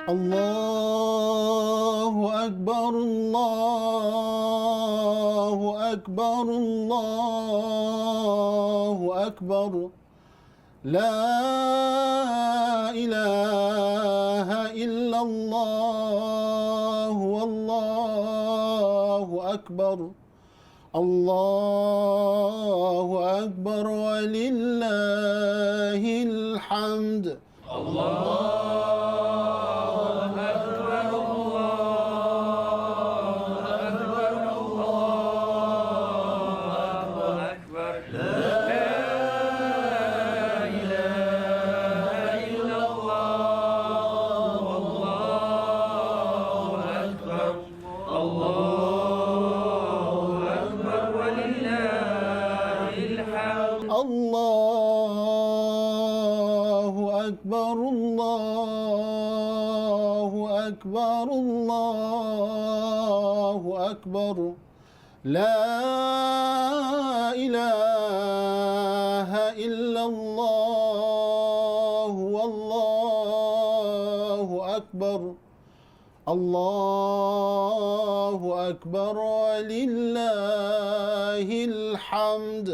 الله أكبر الله أكبر الله أكبر لا إله إلا الله والله أكبر الله أكبر ولله الحمد الله أكبر الله أكبر الله أكبر لا إله إلا الله والله أكبر الله أكبر ولله الحمد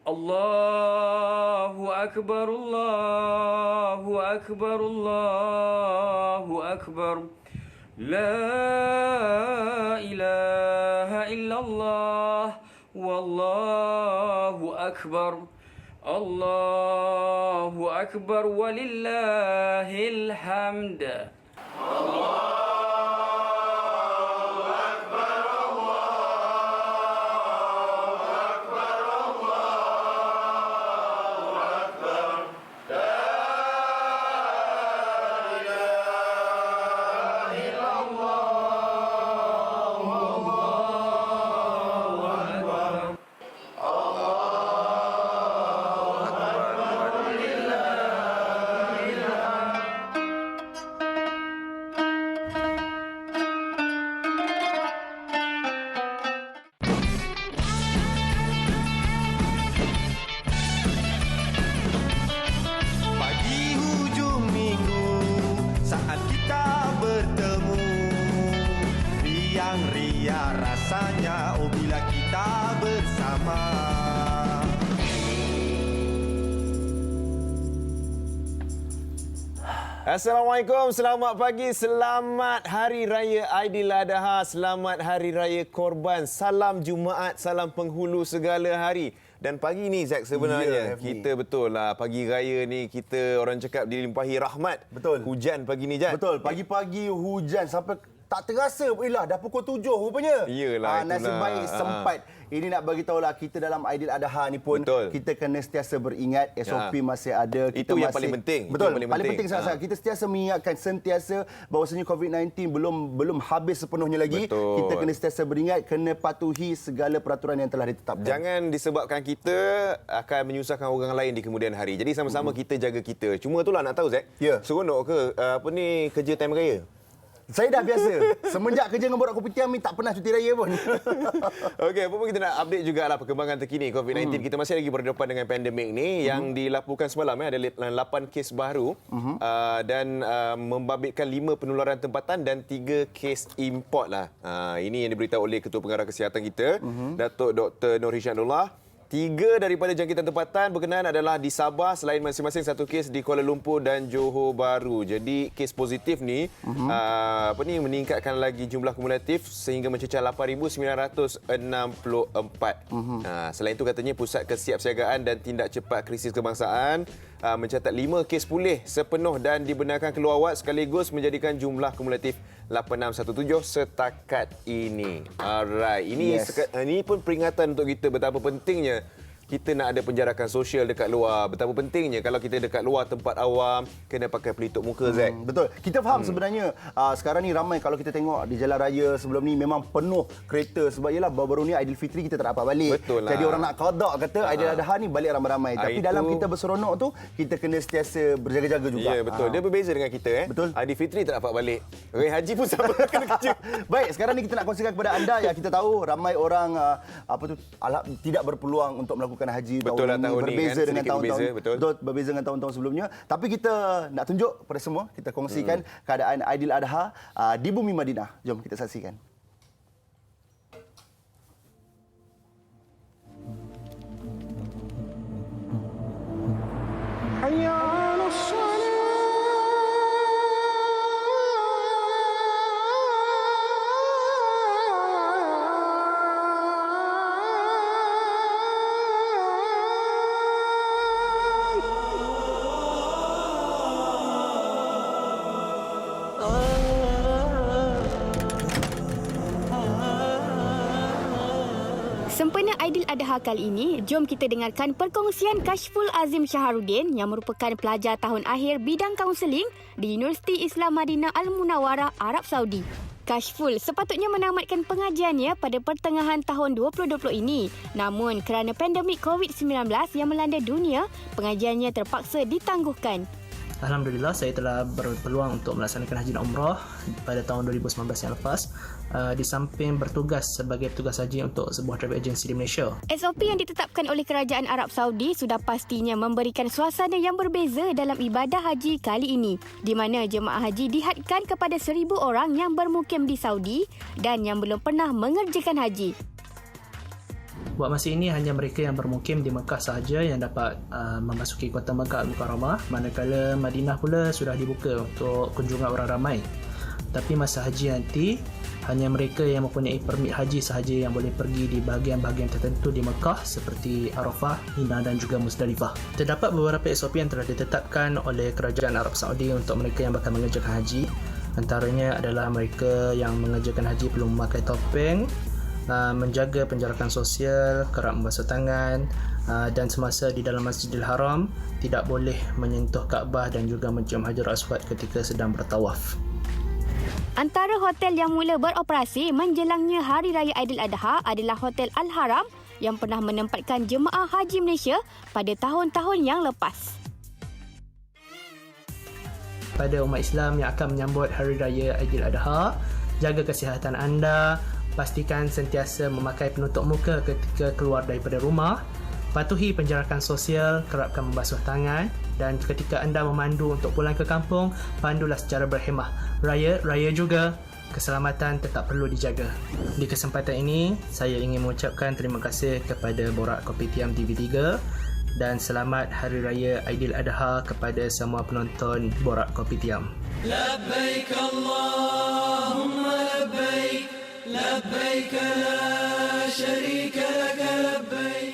Allahu Akbar, Allahu Akbar, Allahu Akbar. La ilaha illallah, wallahu akbar. Allahu Akbar walillahil hamd. Ria rasanya bila kita bersama. Assalamualaikum, selamat pagi, selamat Hari Raya Aidiladha, selamat Hari Raya Korban, salam Jumaat, salam penghulu segala hari. Dan pagi ni Zack sebenarnya kita betul lah pagi raya ni kita orang cakap dilimpahi rahmat. Betul. Hujan pagi ni Zack. Betul, pagi-pagi hujan sampai tak terasa. Elah, dah pukul 7 rupanya. Iyalah, nasib baik sempat. Ini nak bagi tahulah kita dalam Aidiladha ni pun betul. Kita kena sentiasa beringat SOP masih ada. Kita Itu yang masih, paling penting. Betul, paling penting sangat-sangat. Kita sentiasa mengingatkan bahawasanya COVID-19 belum habis sepenuhnya lagi. Betul. Kita kena sentiasa beringat, kena patuhi segala peraturan yang telah ditetapkan. Jangan disebabkan kita akan menyusahkan orang lain di kemudian hari. Jadi sama-sama kita jaga kita. Cuma itulah nak tahu Zack. Ya. Seronok ke kerja time raya? Saya dah biasa. Semenjak kerja dengan Borak Kopitiam ni tak pernah cuti raya pun. Okey, apa pun kita nak update jugalah perkembangan terkini COVID-19. Kita masih lagi berdepan dengan pandemik ni yang dilaporkan semalam ada 8 kes baru dan membabitkan 5 penularan tempatan dan 3 kes import lah. Ini yang diberitahu oleh Ketua Pengarah Kesihatan kita, Datuk Dr. Nur Hisham-Nullah. 3 daripada jangkitan tempatan berkenaan adalah di Sabah, selain masing-masing 1 kes di Kuala Lumpur dan Johor Bahru. Jadi kes positif ni meningkatkan lagi jumlah kumulatif sehingga mencecah 8,964. Selain itu katanya Pusat Kesiapsiagaan dan Tindak Cepat Krisis Kebangsaan mencatat 5 kes pulih sepenuh dan dibenarkan keluar awat sekaligus menjadikan jumlah kumulatif 8617 setakat ini. Alright, ini pun peringatan untuk kita betapa pentingnya kita nak ada penjarakan sosial dekat luar. Betapa pentingnya kalau kita dekat luar tempat awam kena pakai pelitup muka, Zack. Betul. Kita faham sebenarnya sekarang ni ramai kalau kita tengok di jalan raya sebelum ni memang penuh kereta sebab ialah baru-baru ni Aidilfitri kita tak dapat balik. Betul lah. Jadi orang nak qada kata Aidil Adha ni balik ramai-ramai. Tapi dalam kita berseronok tu kita kena sentiasa berjaga-jaga juga. Ya, betul. Dia berbeza dengan kita. Betul. Aidilfitri tak dapat balik. Raya Haji pun sama kena kerja. Baik, sekarang ni kita nak kongsikan kepada anda yang kita tahu ramai orang tidak berpeluang untuk melakukan haji Betul lah, tahun ini. tahun ni Berbeza kan, dengan sedikit tahun-tahun. berbeza, betul. Berbeza dengan tahun-tahun sebelumnya. Tapi kita nak tunjuk kepada semua, kita kongsikan keadaan Aidil Adha di bumi Madinah. Jom kita saksikan. Sempena Aidil Adha kali ini, jom kita dengarkan perkongsian Kashful Azim Syaharuddin yang merupakan pelajar tahun akhir bidang kaunseling di Universiti Islam Madinah Al-Munawarah, Arab Saudi. Kashful sepatutnya menamatkan pengajiannya pada pertengahan tahun 2020 ini. Namun kerana pandemik COVID-19 yang melanda dunia, pengajiannya terpaksa ditangguhkan. Alhamdulillah, saya telah berpeluang untuk melaksanakan haji dan umrah pada tahun 2019 yang lepas, di samping bertugas sebagai petugas haji untuk sebuah travel agency di Malaysia. SOP yang ditetapkan oleh Kerajaan Arab Saudi sudah pastinya memberikan suasana yang berbeza dalam ibadah haji kali ini, di mana jemaah haji dihadkan kepada 1,000 orang yang bermukim di Saudi dan yang belum pernah mengerjakan haji. Buat masa ini hanya mereka yang bermukim di Mekah sahaja yang dapat memasuki kota Mekah Al-Mukarramah, manakala Madinah pula sudah dibuka untuk kunjungan orang ramai. Tapi masa haji nanti, hanya mereka yang mempunyai permit haji sahaja yang boleh pergi di bahagian-bahagian tertentu di Mekah seperti Arafah, Mina dan juga Muzdalifah. Terdapat beberapa SOP yang telah ditetapkan oleh Kerajaan Arab Saudi untuk mereka yang bakal mengerjakan haji. Antaranya adalah mereka yang mengerjakan haji perlu memakai topeng, menjaga penjarakan sosial, kerap membasuh tangan, dan semasa di dalam Masjidil Haram tidak boleh menyentuh Kaabah dan juga mencium Hajar Aswad ketika sedang bertawaf. Antara hotel yang mula beroperasi menjelangnya Hari Raya Aidil Adha adalah Hotel Al-Haram yang pernah menempatkan jemaah haji Malaysia pada tahun-tahun yang lepas. Pada umat Islam yang akan menyambut Hari Raya Aidil Adha, jaga kesihatan anda, pastikan sentiasa memakai penutup muka ketika keluar daripada rumah, patuhi penjarakan sosial, kerapkan membasuh tangan, dan ketika anda memandu untuk pulang ke kampung, pandulah secara berhemah. Raya juga, keselamatan tetap perlu dijaga. Di kesempatan ini, saya ingin mengucapkan terima kasih kepada Borak Kopitiam TV3 dan selamat Hari Raya Aidil Adha kepada semua penonton Borak Kopitiam. Labbaik Allahumma labbaik, labbaik la syarika laka labbaik.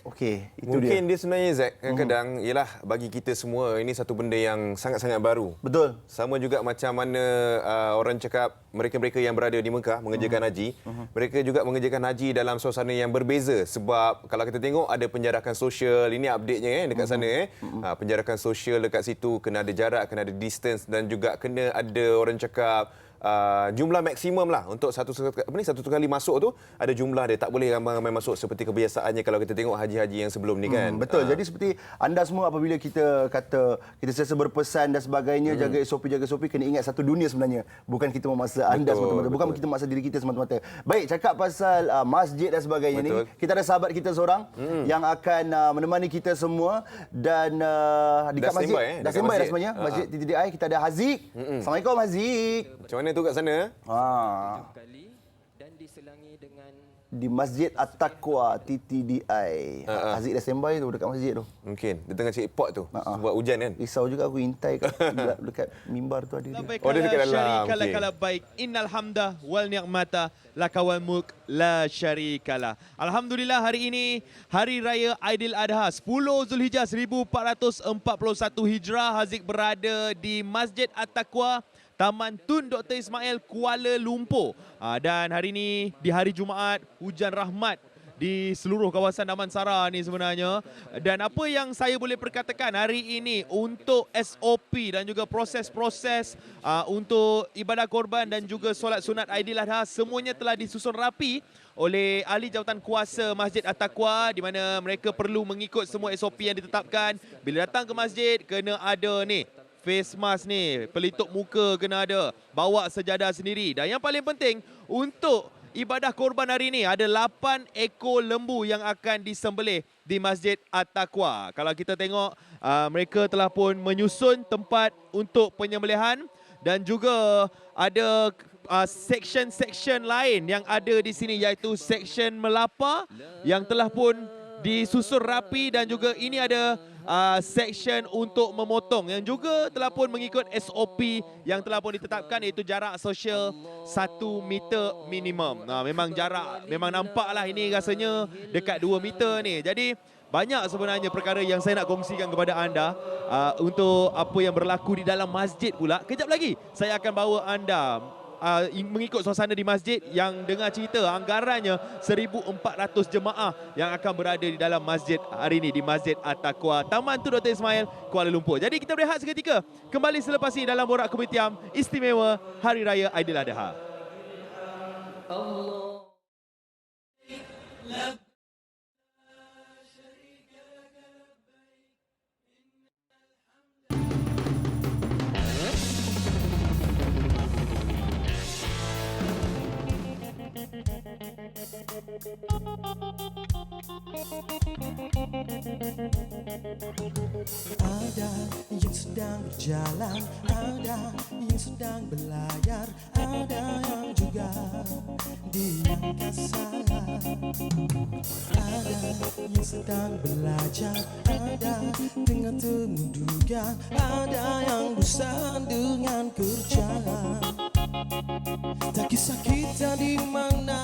Okey, itu Mungkin dia. dia sebenarnya, Zack, kadang-kadang ialah bagi kita semua ini satu benda yang sangat-sangat baru. Betul. Sama juga macam mana orang cakap mereka-mereka yang berada di Mekah mengerjakan haji, mereka juga mengerjakan haji dalam suasana yang berbeza sebab kalau kita tengok ada penjarakan sosial, ini update-nya dekat sana penjarakan sosial dekat situ, kena ada jarak, kena ada distance dan juga kena ada orang cakap jumlah maksimum lah untuk satu kali masuk tu ada jumlah dia, tak boleh ramai-ramai masuk seperti kebiasaannya kalau kita tengok haji-haji yang sebelum ni kan. Betul. Jadi seperti anda semua apabila kita kata kita sentiasa berpesan dan sebagainya, jaga SOP kena ingat satu dunia sebenarnya. Bukan kita memaksa anda semata-mata, bukan kita memaksa diri kita semata-mata. Baik, cakap pasal masjid dan sebagainya ni, kita ada sahabat kita seorang yang akan menemani kita semua dan dekat masjid. Dah standby dah sebenarnya. Masjid TTDI kita ada Haziq. Assalamualaikum Haziq. Macam mana tu kat sana? Dan diselangi dengan Di Masjid At-Taqwa TTDI. Haziq dah standby tu dekat masjid tu. Mungkin dia tengah cek pot tu buat hujan kan. Risau juga aku intai dekat mimbar tu ada dia. Oh, dia dekat dalam. Syarikalah baik. Innal hamda wal ni'mata laka wal mulk la syarikalah. Alhamdulillah, hari ini Hari Raya Aidil Adha 10 Zulhijjah 1441 Hijrah. Haziq berada di Masjid At-Taqwa, Taman Tun Dr. Ismail, Kuala Lumpur. Dan hari ini di hari Jumaat, hujan rahmat di seluruh kawasan Damansara ni sebenarnya. Dan apa yang saya boleh perkatakan hari ini untuk SOP dan juga proses-proses untuk ibadah korban dan juga solat sunat Aidiladha semuanya telah disusun rapi oleh ahli jawatan kuasa Masjid At-Taqwa, di mana mereka perlu mengikut semua SOP yang ditetapkan. Bila datang ke masjid kena ada ni face mask ni, pelitup muka kena ada, bawa sejadah sendiri. Dan yang paling penting untuk ibadah korban hari ini ada 8 ekor lembu yang akan disembelih di Masjid At-Taqwa. Kalau kita tengok mereka telah pun menyusun tempat untuk penyembelihan dan juga ada section-section lain yang ada di sini, iaitu section melapa yang telah pun disusun rapi, dan juga ini ada section untuk memotong yang juga telah pun mengikut SOP yang telah pun ditetapkan, iaitu jarak sosial 1 meter minimum. Memang jarak, memang nampaklah ini rasanya dekat 2 meter ni. Jadi banyak sebenarnya perkara yang saya nak kongsikan kepada anda untuk apa yang berlaku di dalam masjid pula. Kejap lagi saya akan bawa anda mengikut suasana di masjid yang dengar cerita anggarannya 1,400 jemaah yang akan berada di dalam masjid hari ini di Masjid At-Taqwa, Taman Tun Dr. Ismail, Kuala Lumpur. Jadi kita berehat seketika, kembali selepas ini dalam Borak Kopitiam Istimewa Hari Raya Aidiladha. Ada yang sedang berjalan, ada yang sedang berlayar, ada yang juga di angkasa. Ada yang sedang belajar, ada dengan menduga, ada yang bosan dengan kerja. Tak kisah kita di mana,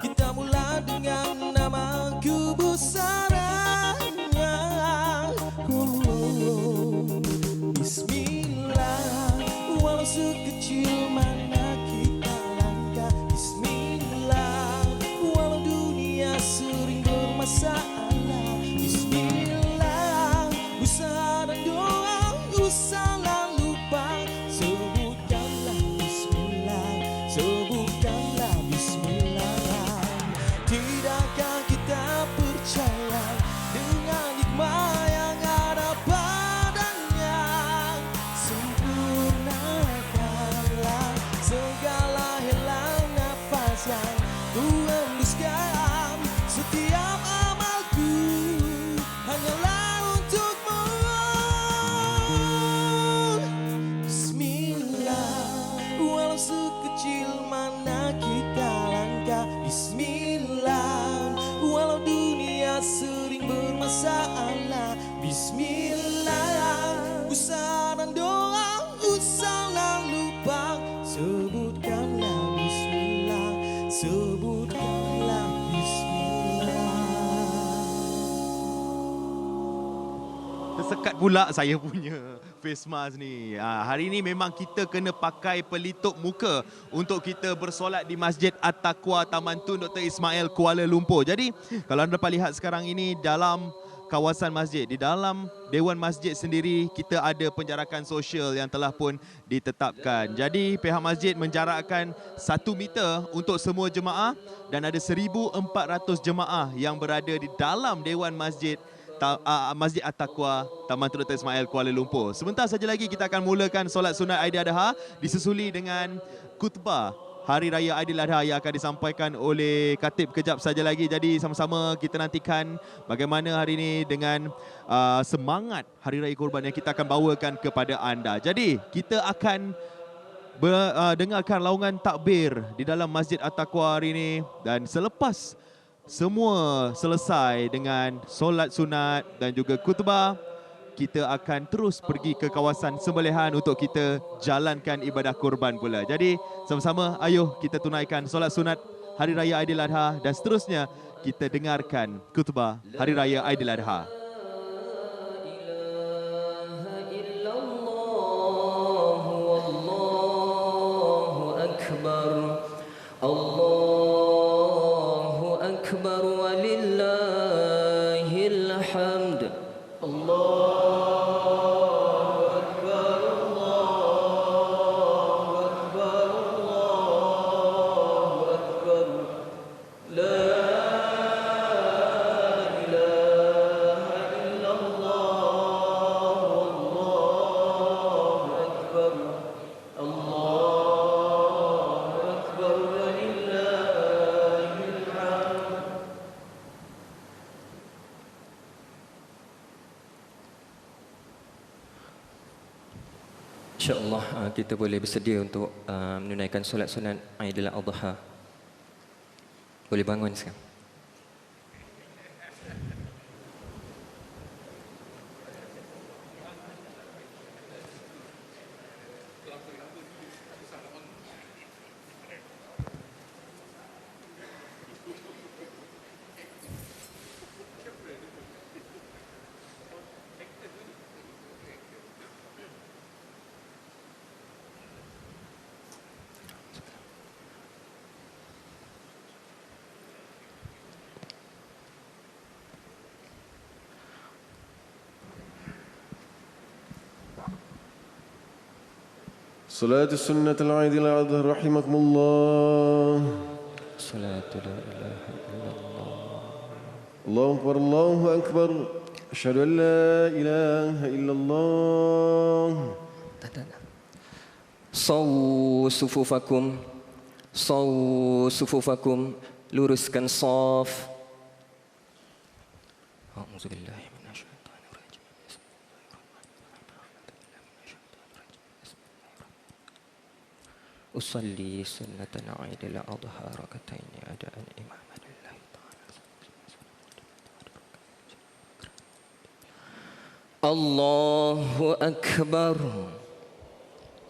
kita mula dengan nama kebesarannya. Bismillah, walau sekecil mana kita langkah. Bismillah, walau dunia sering bermasalah. Bismillah, usaha dan doa, usahalah lupa. Sebutkanlah Bismillah, sebutkanlah Bismillah. Tidakkah kita percaya dengan hikmah yang ada padanya? Sempurnakanlah segala helang nafas yang ku hembuskan. Setiap amalku hanyalah untukmu. Bismillah, walau sekecil mana kita langkah. Bismillah, walau dunia sering bermasalah. Bismillah, usaha dan doa, usahalah lupa. Sebutkanlah Bismillah, sebutkanlah Bismillah. Tersekat pula saya punya face mask ni. Hari ni memang kita kena pakai pelitup muka untuk kita bersolat di Masjid At-Taqwa, Taman Tun Dr. Ismail, Kuala Lumpur. Jadi kalau anda dapat lihat sekarang ini dalam kawasan masjid, di dalam Dewan Masjid sendiri kita ada penjarakan sosial yang telah pun ditetapkan. Jadi pihak masjid menjarakkan 1 meter untuk semua jemaah dan ada 1,400 jemaah yang berada di dalam Dewan Masjid Masjid At-Taqwa, Taman Tun Dr. Ismail, Kuala Lumpur. Sebentar saja lagi kita akan mulakan solat sunat Aidiladha disusuli dengan khutbah Hari Raya Aidiladha yang akan disampaikan oleh Khatib kejap saja lagi. Jadi sama-sama kita nantikan bagaimana hari ini dengan semangat Hari Raya Korban yang kita akan bawakan kepada anda. Jadi kita akan dengarkan laungan takbir di dalam Masjid At-Taqwa hari ini, dan selepas semua selesai dengan solat sunat dan juga khutbah, kita akan terus pergi ke kawasan sembelihan untuk kita jalankan ibadah kurban pula. Jadi sama-sama ayuh kita tunaikan solat sunat Hari Raya Aidiladha dan seterusnya kita dengarkan khutbah Hari Raya Aidiladha. Allahu Akbar InsyaAllah kita boleh bersedia untuk menunaikan solat-solat Aidil Adha. Boleh bangun sekarang. صلاة السنة العيد الأضحى رحمكم الله. صلاة لا إله إلا الله. الله أكبر الله أكبر. أشهد أن لا إله إلا الله. Sawu sufufakum. Sawu sufufakum. Luruskan saf. A'udzubillahi minasyaitonir rajim. Usalli sunnatan Aidil Adha rakataini adaan imaman lillahi ta'ala. Allahu akbar.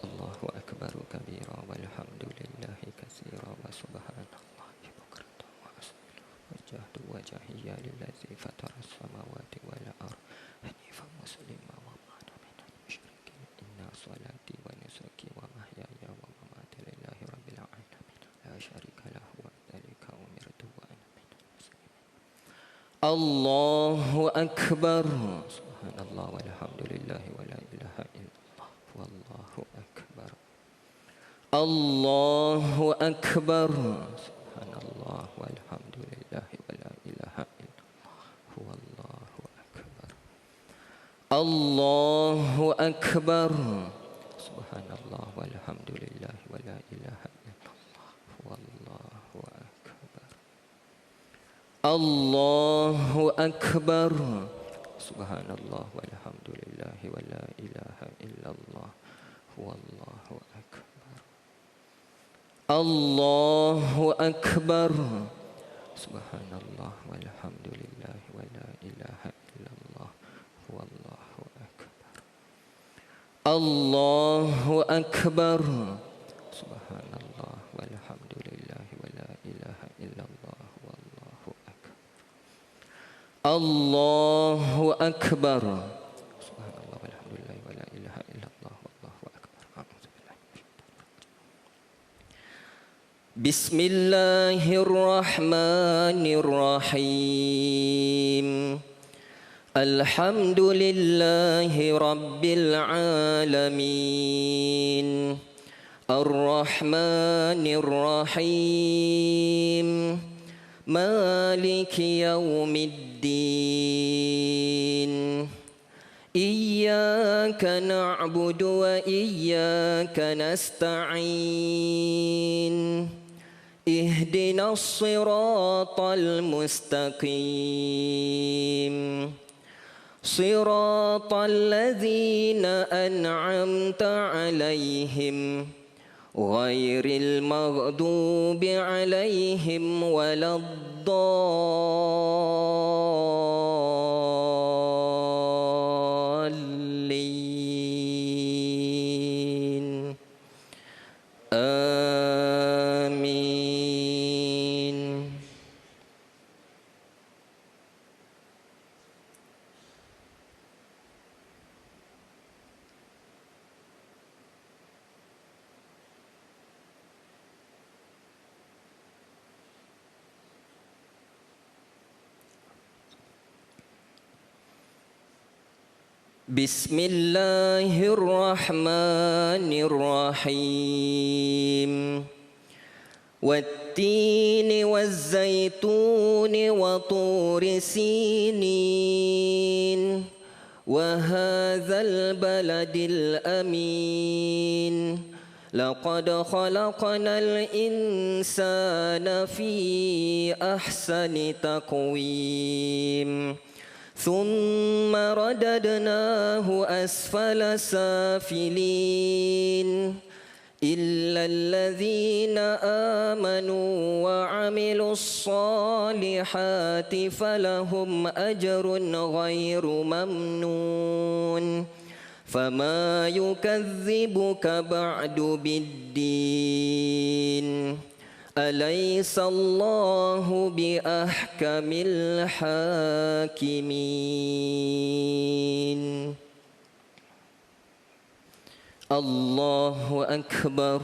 Allahu akbar kabira walhamdulillahi katsira wa subhanallahi bukratan wa asila. Wajjahtu wajhiya lillazi fatara as-samawati wal ardh hanifan musliman wa ma ana minal musyrikin. Inna salati wa nusuki wa mahyaya wa mamati lillahi rabbil alamin la syarika lahu wa dzalika umirtu wa ana minal muslimin. Allahu akbar. Subhanallah walhamdulillahi wa la ilaha illallah wallahu akbar. Allahu akbar. Subhanallah walhamdulillahi wa la ilaha illallah wallahu akbar. Allahu akbar. Subhanallah walhamdulillahi wa la ilaha illallah wallahu akbar. Allahu akbar. Subhanallah walhamdulillahi wa la ilaha illallah wallahu akbar. Allahu akbar. Subhanallah walhamdulillahi wa la ilaha illallah wallahu akbar. Allahu akbar. Subhanallah walhamdulillahi wa la ilaha illallah wallahu akbar. Allahu akbar. Subhanallah walhamdulillahi wa la ilaha illallah wallahu akbar. Bismillahirrahmanirrahim. Alhamdulillahi rabbil alamin. Ar-Rahmanir-Rahim. Maliki yaumiddin. Iyyaka na'budu wa iyyaka nasta'in. Ihdinas siratal mustaqim. Siratal ladzina an'amta 'alaihim ghairil maghdubi 'alaihim waladdallin. Amin. Bismillahirrahmanirrahim. Wattini wazzaituni wa turi sinin wa hadzal baladil amin. Laqad khalaqnal insana fi ahsani taqwim. ثم رددناه أسفل سافلين إلا الذين آمنوا وعملوا الصالحات فلهم أجر غير ممنون فما يكذبك بعد بالدين أليس الله بأحكم الحاكمين الله أكبر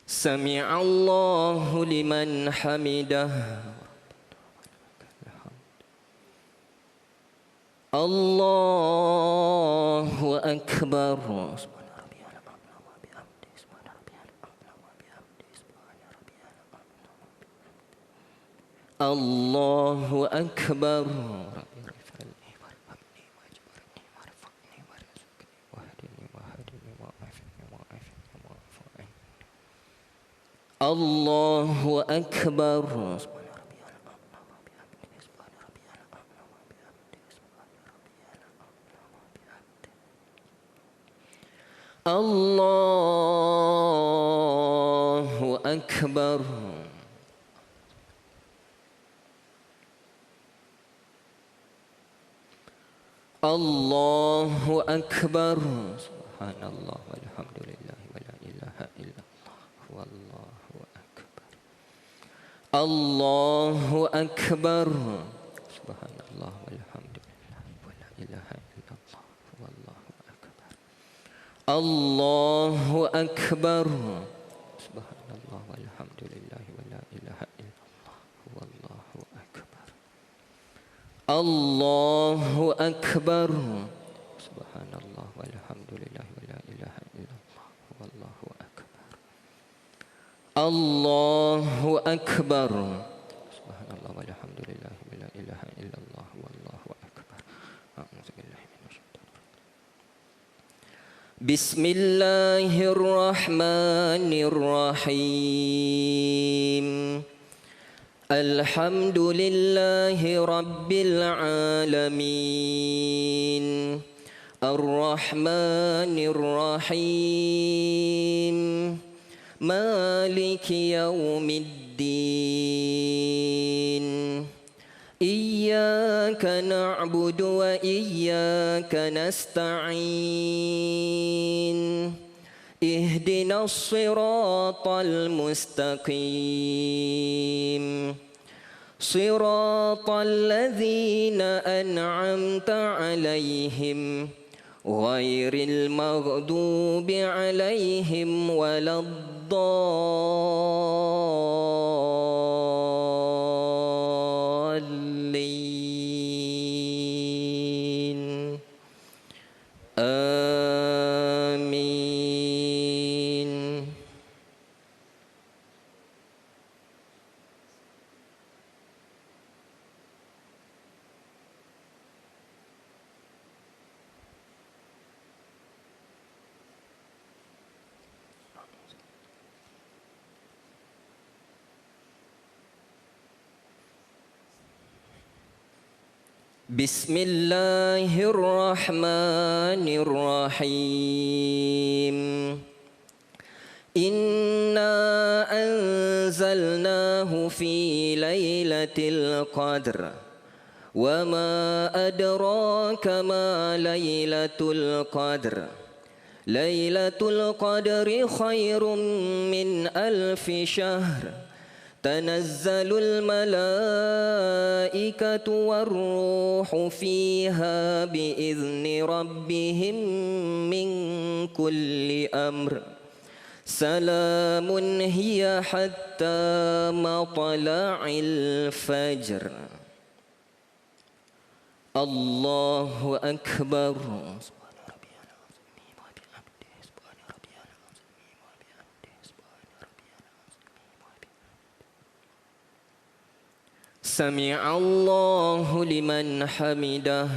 سمع الله لمن حمده الله أكبر الله أكبر الله أكبر الله أكبر الله أكبر سبحان الله والحمد لله ولا إله إلا الله والله أكبر الله أكبر سبحان الله والحمد لله ولا إله إلا الله والله أكبر الله أكبر سبحان الله والحمد لله ولا إله إلا الله والله أكبر الله أكبر سبحان الله والحمد لله ولا إله إلا الله والله أكبر الله أكبر سبحان الله والحمد لله ولا إله إلا الله والله أكبر أعوذ بالله من الشيطان بسم الله الرحمن الرحيم الحمد لله رب العالمين الرحمن الرحيم مالك يوم الدين إياك نعبد وإياك نستعين اهدنا الصراط المستقيم صراط الذين أنعمت عليهم غير المغضوب عليهم ولا الضالين آمين بسم الله الرحمن الرحيم إنا أنزلناه في ليلة القدر وما أدراك ما ليلة القدر ليلة القدر خير من 1000 شهر تنزل الملائكة والروح فيها بإذن ربهم من كل أمر سلام هي حتى مطلع الفجر الله أكبر سمع الله لمن حمده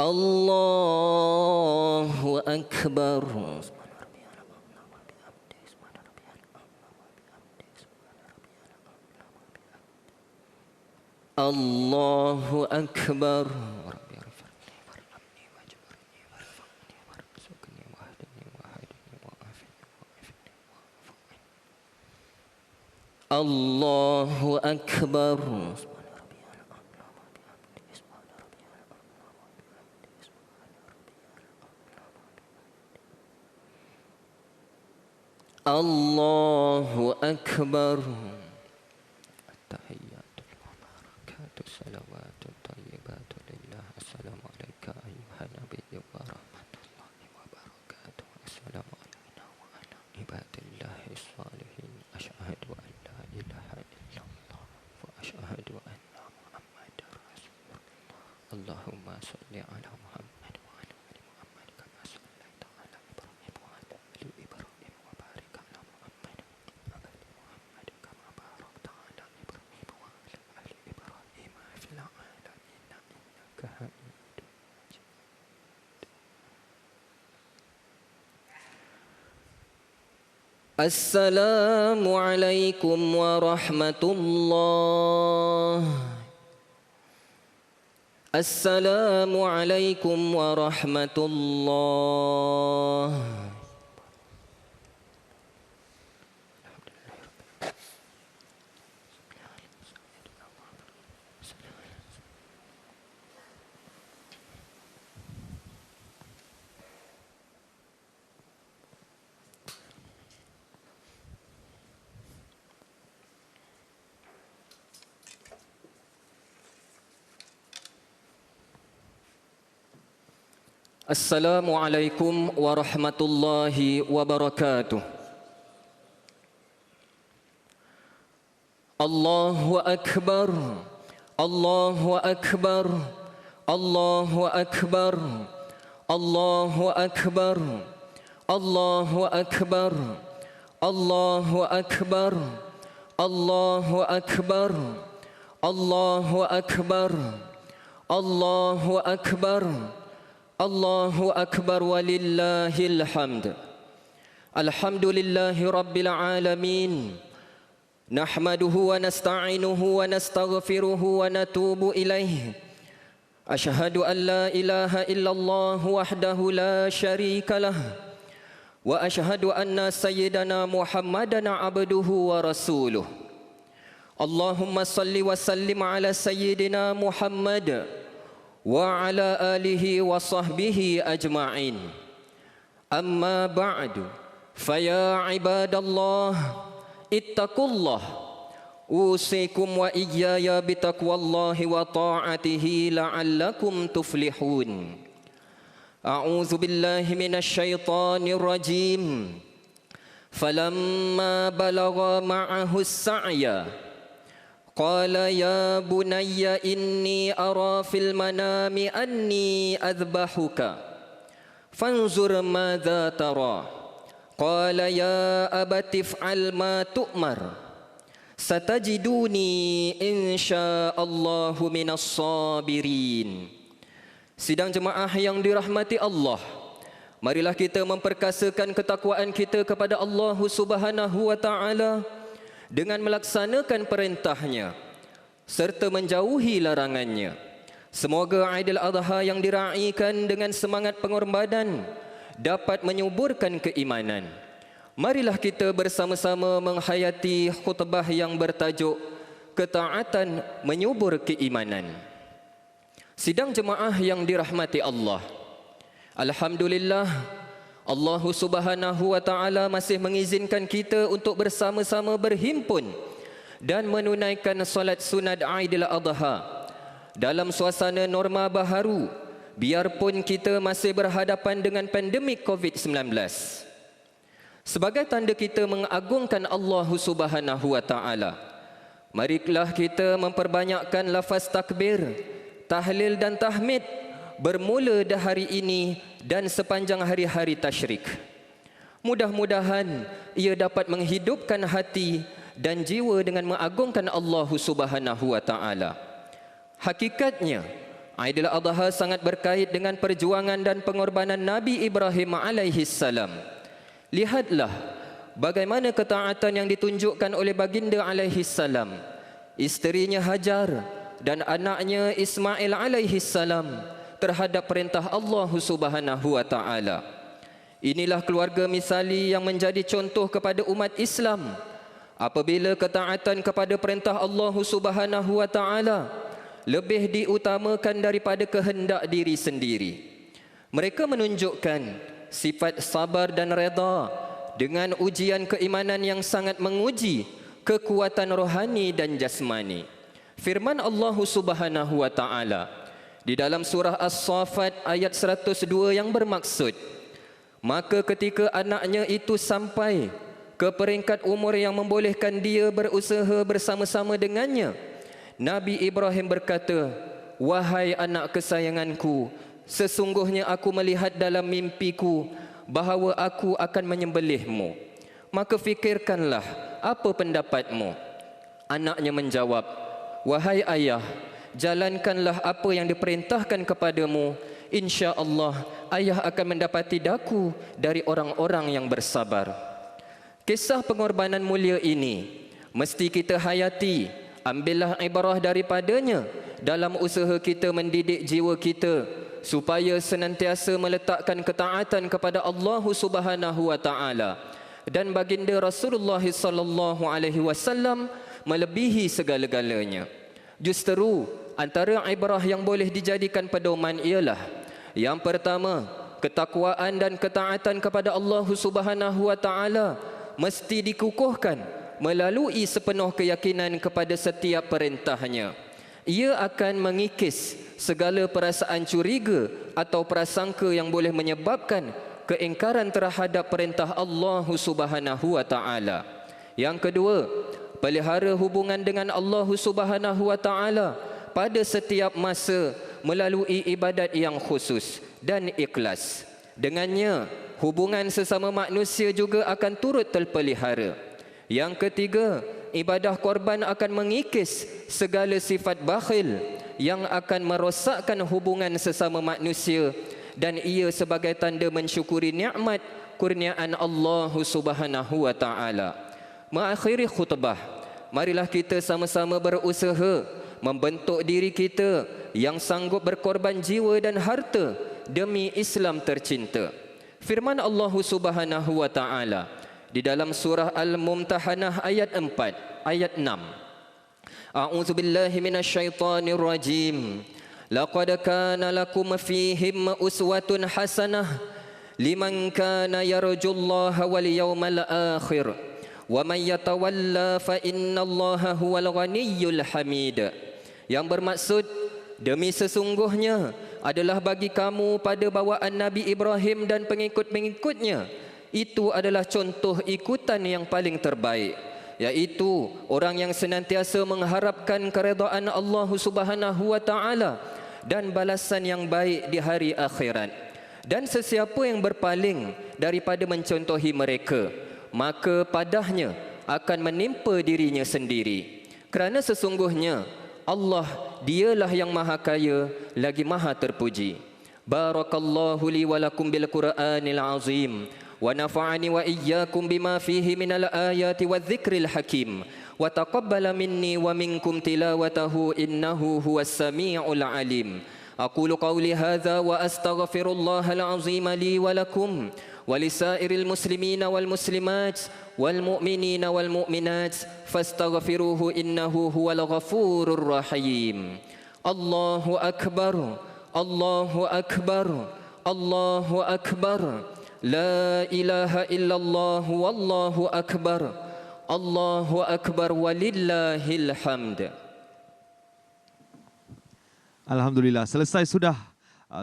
Allahu Akbar. Allahu Akbar. Allahu Akbar. Allahu Akbar. At-tahiyyatul mubarakatus salawatut thayyibatul lillah. Assalamu alayka ayyuhan nabiyyu wa rahmatullahi wa barakatuh. Assalamu alayna wa ala ibadillahis salihin. Asyhadu an la ilaha illallah wa asyhadu anna Muhammadar Rasulullah. Allahumma shalli ala Muhammad wa ala ali Muhammad kama shallaita ala Ibrahim wa ala ali Ibrahim wa barik ala Muhammad wa ali Muhammad kama barakta ala Ibrahim wa ala ali Ibrahim fil alamin innaka Hamidum Majid. Assalamualaikum warahmatullahi. Assalamualaikum warahmatullahi. Assalamualaikum warahmatullahi wabarakatuh. Allahu Akbar. Allahu Akbar. Allahu Akbar. Allahu Akbar. Allahu Akbar. Allahu Akbar. Allahu Akbar. Allahu Akbar. Allahu Akbar. Allahu Akbar walillahil hamd. Alhamdulillahi rabbil alamin. Nahmaduhu wa nasta'inuhu wa nastaghfiruhu wa natubu ilaih. Ashhadu an la ilaha illallah wahdahu la syarika lah. Wa ashhadu anna sayyidana Muhammadan abduhu wa rasuluh. Allahumma salli wa sallim ala sayyidina Muhammad wa ala alihi wa sahbihi ajma'in. Amma ba'du, faya ibadallah, ittaqullah, usikum wa iyaya bitaqwallahi wa ta'atihi la'allakum tuflihun. A'udzu billahi minasy syaithanir rajim. Falamma balagha ma'ahu as-sa'ya قال يا بني إني أرى في المنام أني أذبحك فانظر ماذا ترى قال يا أبت افعل ما تؤمر ستجدوني إن شاء الله من الصابرين. Sidang jemaah yang dirahmati Allah, marilah kita memperkasakan ketakwaan kita kepada Allah Subhanahu wa taala dengan melaksanakan perintahnya serta menjauhi larangannya. Semoga Aidil Adha yang diraikan dengan semangat pengorbanan dapat menyuburkan keimanan. Marilah kita bersama-sama menghayati khutbah yang bertajuk Ketaatan Menyubur Keimanan. Sidang jemaah yang dirahmati Allah, alhamdulillah, Allah Subhanahu wa taala masih mengizinkan kita untuk bersama-sama berhimpun dan menunaikan solat sunat Aidil Adha dalam suasana norma baharu, biarpun kita masih berhadapan dengan pandemik COVID-19. Sebagai tanda kita mengagungkan Allah Subhanahu wa taala, marilah kita memperbanyakkan lafaz takbir, tahlil dan tahmid bermula dari hari ini dan sepanjang hari-hari tasyrik. Mudah-mudahan ia dapat menghidupkan hati dan jiwa dengan mengagungkan Allah Subhanahu wa taala. Hakikatnya, Aidil Adha sangat berkait dengan perjuangan dan pengorbanan Nabi Ibrahim alaihissalam. Lihatlah bagaimana ketaatan yang ditunjukkan oleh baginda alaihissalam, isterinya Hajar dan anaknya Ismail alaihissalam terhadap perintah Allah Subhanahu wa taala. Inilah keluarga misali yang menjadi contoh kepada umat Islam. Apabila ketaatan kepada perintah Allah Subhanahu wa taala lebih diutamakan daripada kehendak diri sendiri. Mereka menunjukkan sifat sabar dan redha dengan ujian keimanan yang sangat menguji kekuatan rohani dan jasmani. Firman Allah Subhanahu wa taala di dalam surah As-Saffat ayat 102 yang bermaksud, maka ketika anaknya itu sampai ke peringkat umur yang membolehkan dia berusaha bersama-sama dengannya, Nabi Ibrahim berkata, "Wahai anak kesayanganku, sesungguhnya aku melihat dalam mimpiku bahawa aku akan menyembelihmu. Maka fikirkanlah apa pendapatmu." Anaknya menjawab, "Wahai ayah, jalankanlah apa yang diperintahkan kepadamu. Insya-Allah ayah akan mendapati daku dari orang-orang yang bersabar." Kisah pengorbanan mulia ini mesti kita hayati. Ambillah ibrah daripadanya dalam usaha kita mendidik jiwa kita supaya senantiasa meletakkan ketaatan kepada Allah Subhanahu wa taala dan baginda Rasulullah sallallahu alaihi wasallam melebihi segala-galanya. Justru antara ibrah yang boleh dijadikan pedoman ialah yang pertama, ketakwaan dan ketaatan kepada Allah Subhanahu wa taala mesti dikukuhkan melalui sepenuh keyakinan kepada setiap perintahnya. Ia akan mengikis segala perasaan curiga atau prasangka yang boleh menyebabkan keingkaran terhadap perintah Allah Subhanahu wa taala. Yang kedua, pelihara hubungan dengan Allah Subhanahu wa taala pada setiap masa melalui ibadat yang khusus dan ikhlas. Dengannya, hubungan sesama manusia juga akan turut terpelihara. Yang ketiga, ibadah korban akan mengikis segala sifat bakhil yang akan merosakkan hubungan sesama manusia dan ia sebagai tanda mensyukuri nikmat kurniaan Allah Subhanahu wa taala. Mengakhiri khutbah, marilah kita sama-sama berusaha membentuk diri kita yang sanggup berkorban jiwa dan harta demi Islam tercinta. Firman Allah Subhanahu wa taala di dalam surah Al-Mumtahanah ayat 4, ayat 6. A'udzu billahi minasyaitonir rajim. Laqad kana lakum fihim uswatun hasanah liman kana yarjullaha wal yawmal akhir. Wa man yatawalla fa innallaha huwal ghaniyyul hamid. Yang bermaksud, demi sesungguhnya adalah bagi kamu pada bawaan Nabi Ibrahim dan pengikut-pengikutnya itu adalah contoh ikutan yang paling terbaik, yaitu orang yang senantiasa mengharapkan keredaan Allah Subhanahu wa taala dan balasan yang baik di hari akhirat. Dan sesiapa yang berpaling daripada mencontohi mereka, maka padahnya akan menimpa dirinya sendiri. Kerana sesungguhnya Allah dialah yang maha kaya lagi maha terpuji. Barakallahu li wa lakum bil Qur'anil azim. ونفعني وإياكم بما فيه من الآيات والذكر الحكيم وتقبل مني ومنكم تلاوته إنه هو السميع العليم. أقول قولي هذا وأستغفر الله العظيم لي ولكم ولسائر المسلمين والمسلمات والمؤمنين والمؤمنات فاستغفروه إنه هو الغفور الرحيم. الله أكبر الله أكبر الله أكبر. La ilaha illallah wallahu akbar. Allahu akbar walillahil hamd. Alhamdulillah, selesai sudah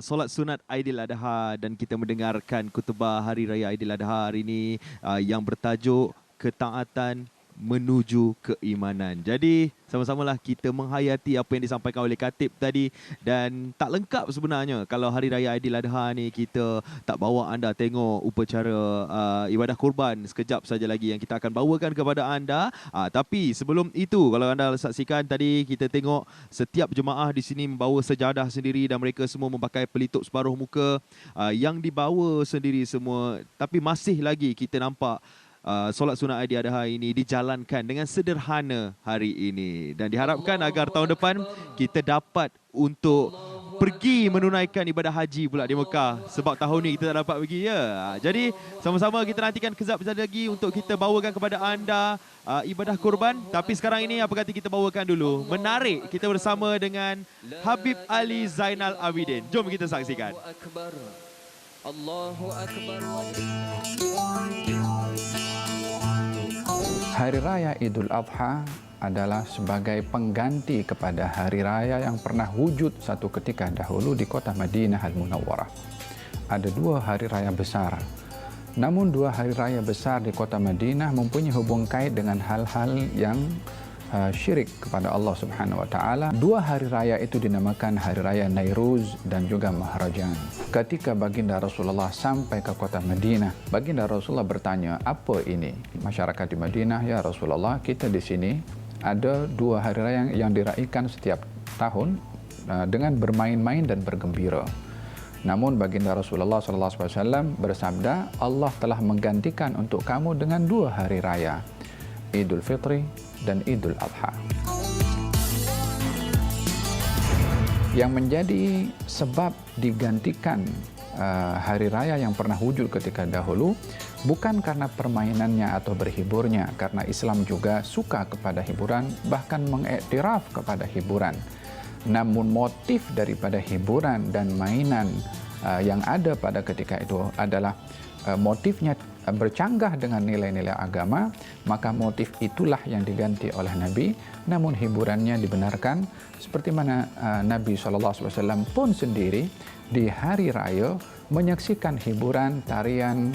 solat sunat Aidil Adha dan kita mendengarkan khutbah Hari Raya Aidil Adha hari ini yang bertajuk ketaatan menuju keimanan. Jadi sama-samalah kita menghayati apa yang disampaikan oleh Khatib tadi, dan tak lengkap sebenarnya kalau Hari Raya Aidiladha ni kita tak bawa anda tengok upacara ibadah kurban sekejap saja lagi yang kita akan bawakan kepada anda. Tapi sebelum itu, kalau anda saksikan tadi, kita tengok setiap jemaah di sini membawa sejadah sendiri dan mereka semua memakai pelitup separuh muka yang dibawa sendiri semua. Tapi masih lagi kita nampak solat sunat Aidiladha ini dijalankan dengan sederhana hari ini, dan diharapkan agar tahun depan kita dapat untuk pergi menunaikan ibadah haji pula di Mekah, sebab tahun ni kita tak dapat pergi ya. Jadi sama-sama kita nantikan kejap lagi untuk kita bawakan kepada anda ibadah kurban. Tapi sekarang ini apa kata kita bawakan dulu Menarik, kita bersama dengan Habib Ali Zainal Abidin. Jom kita saksikan. Allahu Akbar. Hari Raya Idul Adha adalah sebagai pengganti kepada hari raya yang pernah wujud satu ketika dahulu di kota Madinah Al-Munawwarah. Ada dua hari raya besar. Namun dua hari raya besar di kota Madinah mempunyai hubung kait dengan hal-hal yang syirik kepada Allah Subhanahu wa taala. Dua hari raya itu dinamakan hari raya Nairuz dan juga Maharajan. Ketika baginda Rasulullah sampai ke kota Madinah, baginda Rasulullah bertanya, "Apa ini?" Masyarakat di Madinah, "Ya Rasulullah, kita di sini ada dua hari raya yang diraikan setiap tahun dengan bermain-main dan bergembira." Namun baginda Rasulullah SAW bersabda, "Allah telah menggantikan untuk kamu dengan dua hari raya, Idul Fitri dan Idul Adha." Yang menjadi sebab digantikan hari raya yang pernah wujud ketika dahulu bukan karena permainannya atau berhiburnya, karena Islam juga suka kepada hiburan, bahkan mengiktiraf kepada hiburan. Namun motif daripada hiburan dan mainan yang ada pada ketika itu adalah motifnya bercanggah dengan nilai-nilai agama, maka motif itulah yang diganti oleh Nabi. Namun hiburannya dibenarkan, seperti mana Nabi SAW pun sendiri di hari raya menyaksikan hiburan tarian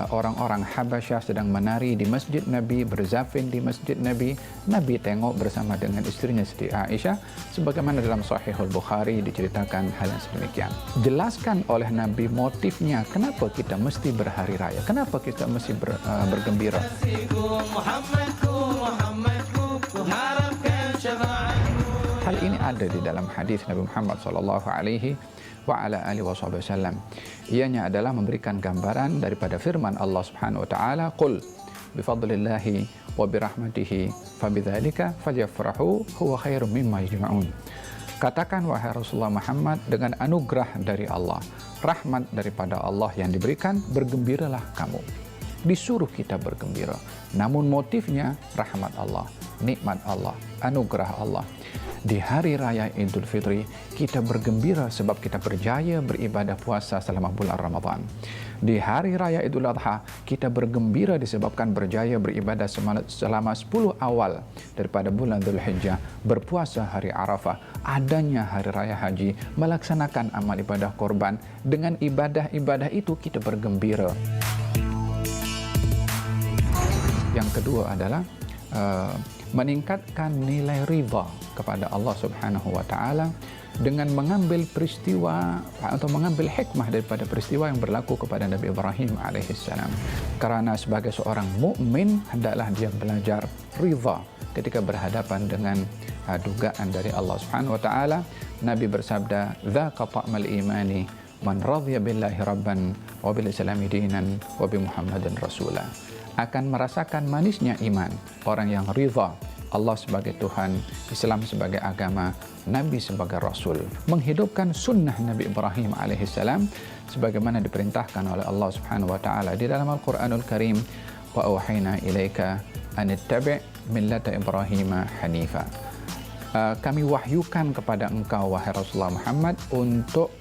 orang-orang Habasyah sedang menari di masjid Nabi, berzafin di masjid Nabi. Nabi tengok bersama dengan istrinya Siti Aisyah, sebagaimana dalam Sahihul Bukhari diceritakan hal yang sedemikian. Jelaskan oleh Nabi motifnya, kenapa kita mesti berhari raya, kenapa kita mesti bergembira. Hal ini ada di dalam hadis Nabi Muhammad SAW. Ianya adalah memberikan gambaran daripada firman Allah Subhanahu wa taala, "Qul bifadlillahi wa birahmatihi fabidzalika falyafrahu huwa khairum mimma yajma'un." Katakan wahai Rasulullah Muhammad, dengan anugerah dari Allah, rahmat daripada Allah yang diberikan, bergembiralah kamu. Disuruh kita bergembira. Namun motifnya rahmat Allah, nikmat Allah, anugerah Allah. Di hari raya Idul Fitri kita bergembira sebab kita berjaya beribadah puasa selama bulan Ramadan. Di hari raya Idul Adha kita bergembira disebabkan berjaya beribadah selama 10 awal daripada bulan Dzulhijjah, berpuasa hari Arafah, adanya hari raya haji, melaksanakan amal ibadah korban. Dengan ibadah-ibadah itu kita bergembira. Yang kedua adalah meningkatkan nilai ridha kepada Allah Subhanahu wa taala dengan mengambil peristiwa atau mengambil hikmah daripada peristiwa yang berlaku kepada Nabi Ibrahim alaihissalam. Karena sebagai seorang mukmin hendaklah dia belajar ridha ketika berhadapan dengan dugaan dari Allah Subhanahu wa taala. Nabi bersabda, "Dzaqa ta'mal imani man radhiya billahi rabban wa bil islami dinan wa bi Muhammadin rasula." Akan merasakan manisnya iman orang yang ridha Allah sebagai Tuhan, Islam sebagai agama, Nabi sebagai Rasul, menghidupkan sunnah Nabi Ibrahim alaihissalam sebagaimana diperintahkan oleh Allah Subhanahu wa taala di dalam Al-Qur'anul Karim, wa auhayna ilaika an ittabi' millata Ibrahim hanifa. Kami wahyukan kepada engkau wahai Rasulullah Muhammad untuk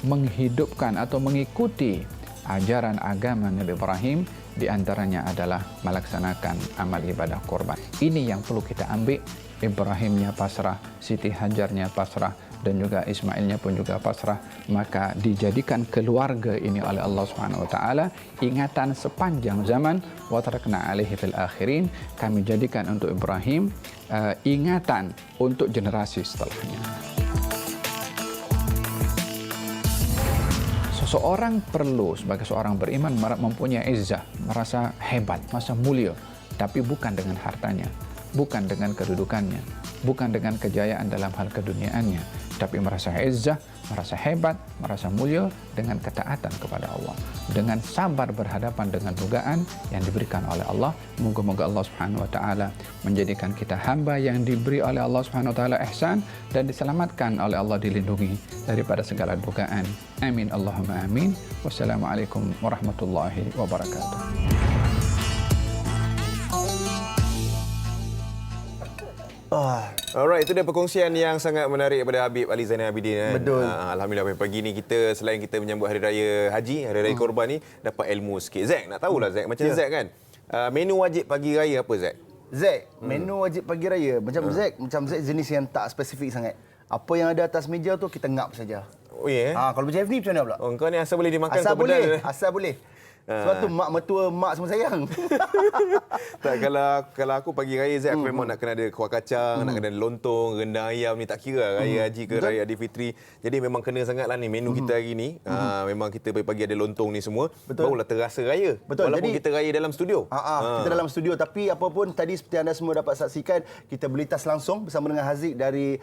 menghidupkan atau mengikuti ajaran agama Nabi Ibrahim, di antaranya adalah melaksanakan amal ibadah korban. Ini yang perlu kita ambil. Ibrahimnya pasrah, Siti Hajarnya pasrah, dan juga Ismailnya pun juga pasrah, maka dijadikan keluarga ini oleh Allah Subhanahu wa taala ingatan sepanjang zaman. Wa tarakna alaihi fil akhirin, kami jadikan untuk Ibrahim ingatan untuk generasi setelahnya. Seseorang perlu sebagai seorang beriman mempunyai izzah, merasa hebat, merasa mulia, tapi bukan dengan hartanya, bukan dengan kedudukannya, bukan dengan kejayaan dalam hal keduniaannya, tapi merasa izzah, merasa hebat, merasa mulia dengan ketaatan kepada Allah, dengan sabar berhadapan dengan dugaan yang diberikan oleh Allah. Moga-moga Allah Subhanahu wa taala menjadikan kita hamba yang diberi oleh Allah Subhanahu wa taala ihsan dan diselamatkan oleh Allah, dilindungi daripada segala dugaan. Amin Allahumma amin. Wassalamualaikum warahmatullahi wabarakatuh. Alright, itu dia perkongsian yang sangat menarik daripada Habib Ali Zainal Abidin. Betul. Alhamdulillah pagi ni kita selain kita menyambut Hari Raya Haji, Hari Raya Korban ni, dapat ilmu sikit. Zack, nak tahulah Zack, macam Zack kan, menu wajib pagi raya apa Zack? Zack, menu wajib pagi raya macam Zack jenis yang tak spesifik sangat. Apa yang ada atas meja tu kita ngap saja. Oh ya. Kalau macam ni macam mana pula? Oh, kau ni asal boleh dimakan, asal kau boleh, bedal. asal boleh. Sebab tu mak mertua mak semua sayang. Tak, kalau aku pagi raya Zack, aku memang nak kena ada kuah kacang, nak kena ada lontong, rendang ayam ni, tak kira raya haji ke raya Aidilfitri. Jadi memang kena sangatlah ni menu kita hari ni. Memang kita pagi-pagi ada lontong ni semua. Barulah terasa raya. Betul. Walaupun Jadi, kita raya dalam studio. Kita dalam studio, tapi apa pun tadi seperti anda semua dapat saksikan, kita berlintas langsung bersama dengan Haziq dari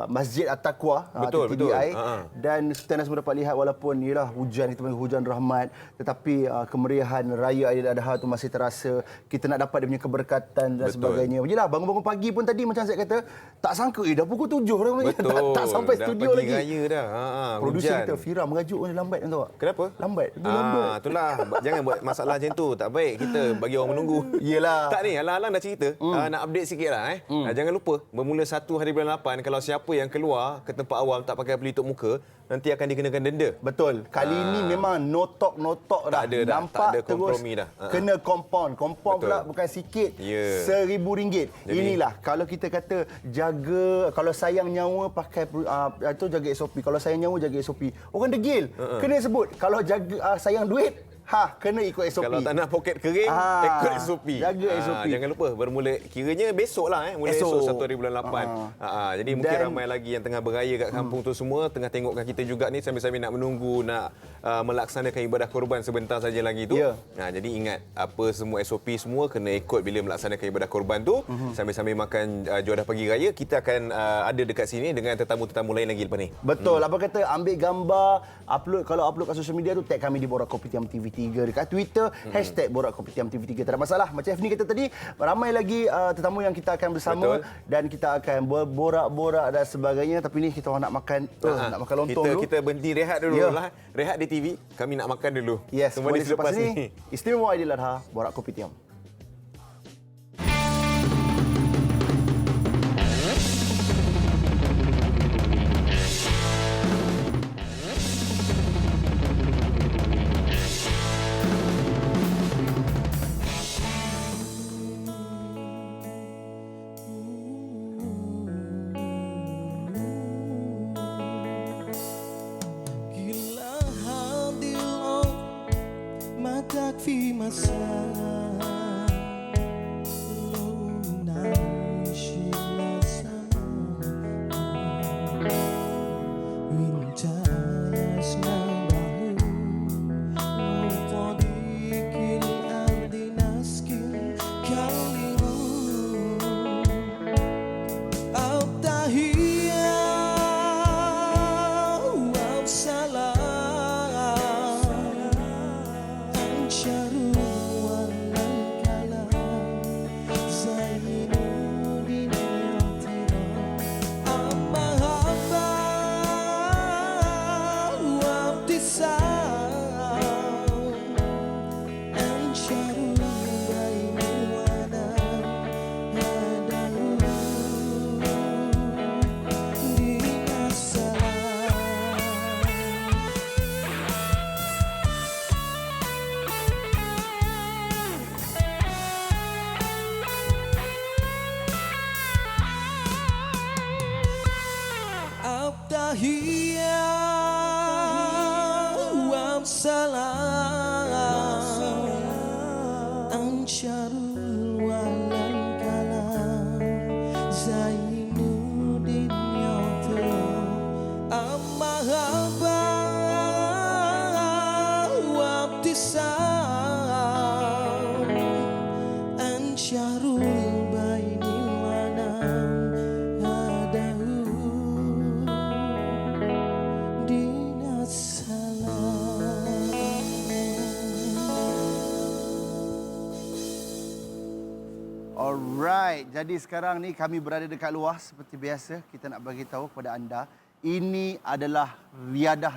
Masjid At-Taqwa TTDI. Dan seperti anda semua dapat lihat, walaupun ialah hujan, kita panggil hujan rahmat, tetapi kemeriahan Raya Aidil Adha tu masih terasa. Kita nak dapat dia punya keberkatan dan sebagainya. Yalah, bangun-bangun pagi pun tadi macam saya kata, tak sangka dah pukul 7 dah. Tak sampai studio lagi. Dah pagi raya dah. Producer kita Fira mengajuk lambat kan, tahu tak? Kenapa? Lambat. Itulah. Jangan buat masalah macam tu. Tak baik kita bagi orang menunggu. Yelah. Tak ni, alang-alang dah cerita. Nak update sikitlah jangan lupa, bermula 1 hari bulan 8, kalau siapa yang keluar ke tempat awam tak pakai pelitup muka, nanti akan dikenakan denda. Betul. Kali ini memang no talk dah. Tak ada dah. Nampak Tak ada terus kompromi dah. Kena compound. Compound pula bukan sikit. RM1,000. Inilah kalau kita kata jaga, kalau sayang nyawa pakai itu jaga SOP. Kalau sayang nyawa jaga SOP. Orang degil. Kena sebut. Kalau jaga sayang duit, kena ikut SOP. Kalau tak nak poket kering, ikut SOP. Jaga SOP. Jangan lupa, bermula kiranya besok lah. Mula esok 1 hari bulan 8. Jadi mungkin ramai lagi yang tengah beraya kat kampung tu semua, tengah tengokkan kita juga ni, sambil-sambil nak menunggu, nak melaksanakan ibadah korban sebentar saja lagi tu. Jadi ingat, apa semua SOP semua kena ikut bila melaksanakan ibadah korban tu. Sambil-sambil makan juadah pagi raya, kita akan ada dekat sini dengan tetamu-tetamu lain lagi lepas ni. Betul. Apa kata, ambil gambar, kalau upload kat social media tu, tag kami di Borak Kopitiam TV3 dekat Twitter, #Borak Kopitiam TV3. Tak ada masalah. Macam F ni kata tadi, ramai lagi tetamu yang kita akan bersama. Dan kita akan berborak-borak dan sebagainya. Tapi ni kita orang nak makan lontong dulu. Kita berhenti rehat dulu lah. Rehat di TV, kami nak makan dulu. Yes, kembali selepas ni. Istimewa Aidil Adha, Borak Kopitiam. في مساء Tahiyat salam Ansharul walal kalam Zainuddin Yoto Amma haba Wabtisam Ansharul bainil manam Hadahu Dinas salam. Alright, jadi sekarang ni kami berada dekat luar seperti biasa. Kita nak bagi tahu kepada anda, ini adalah riadah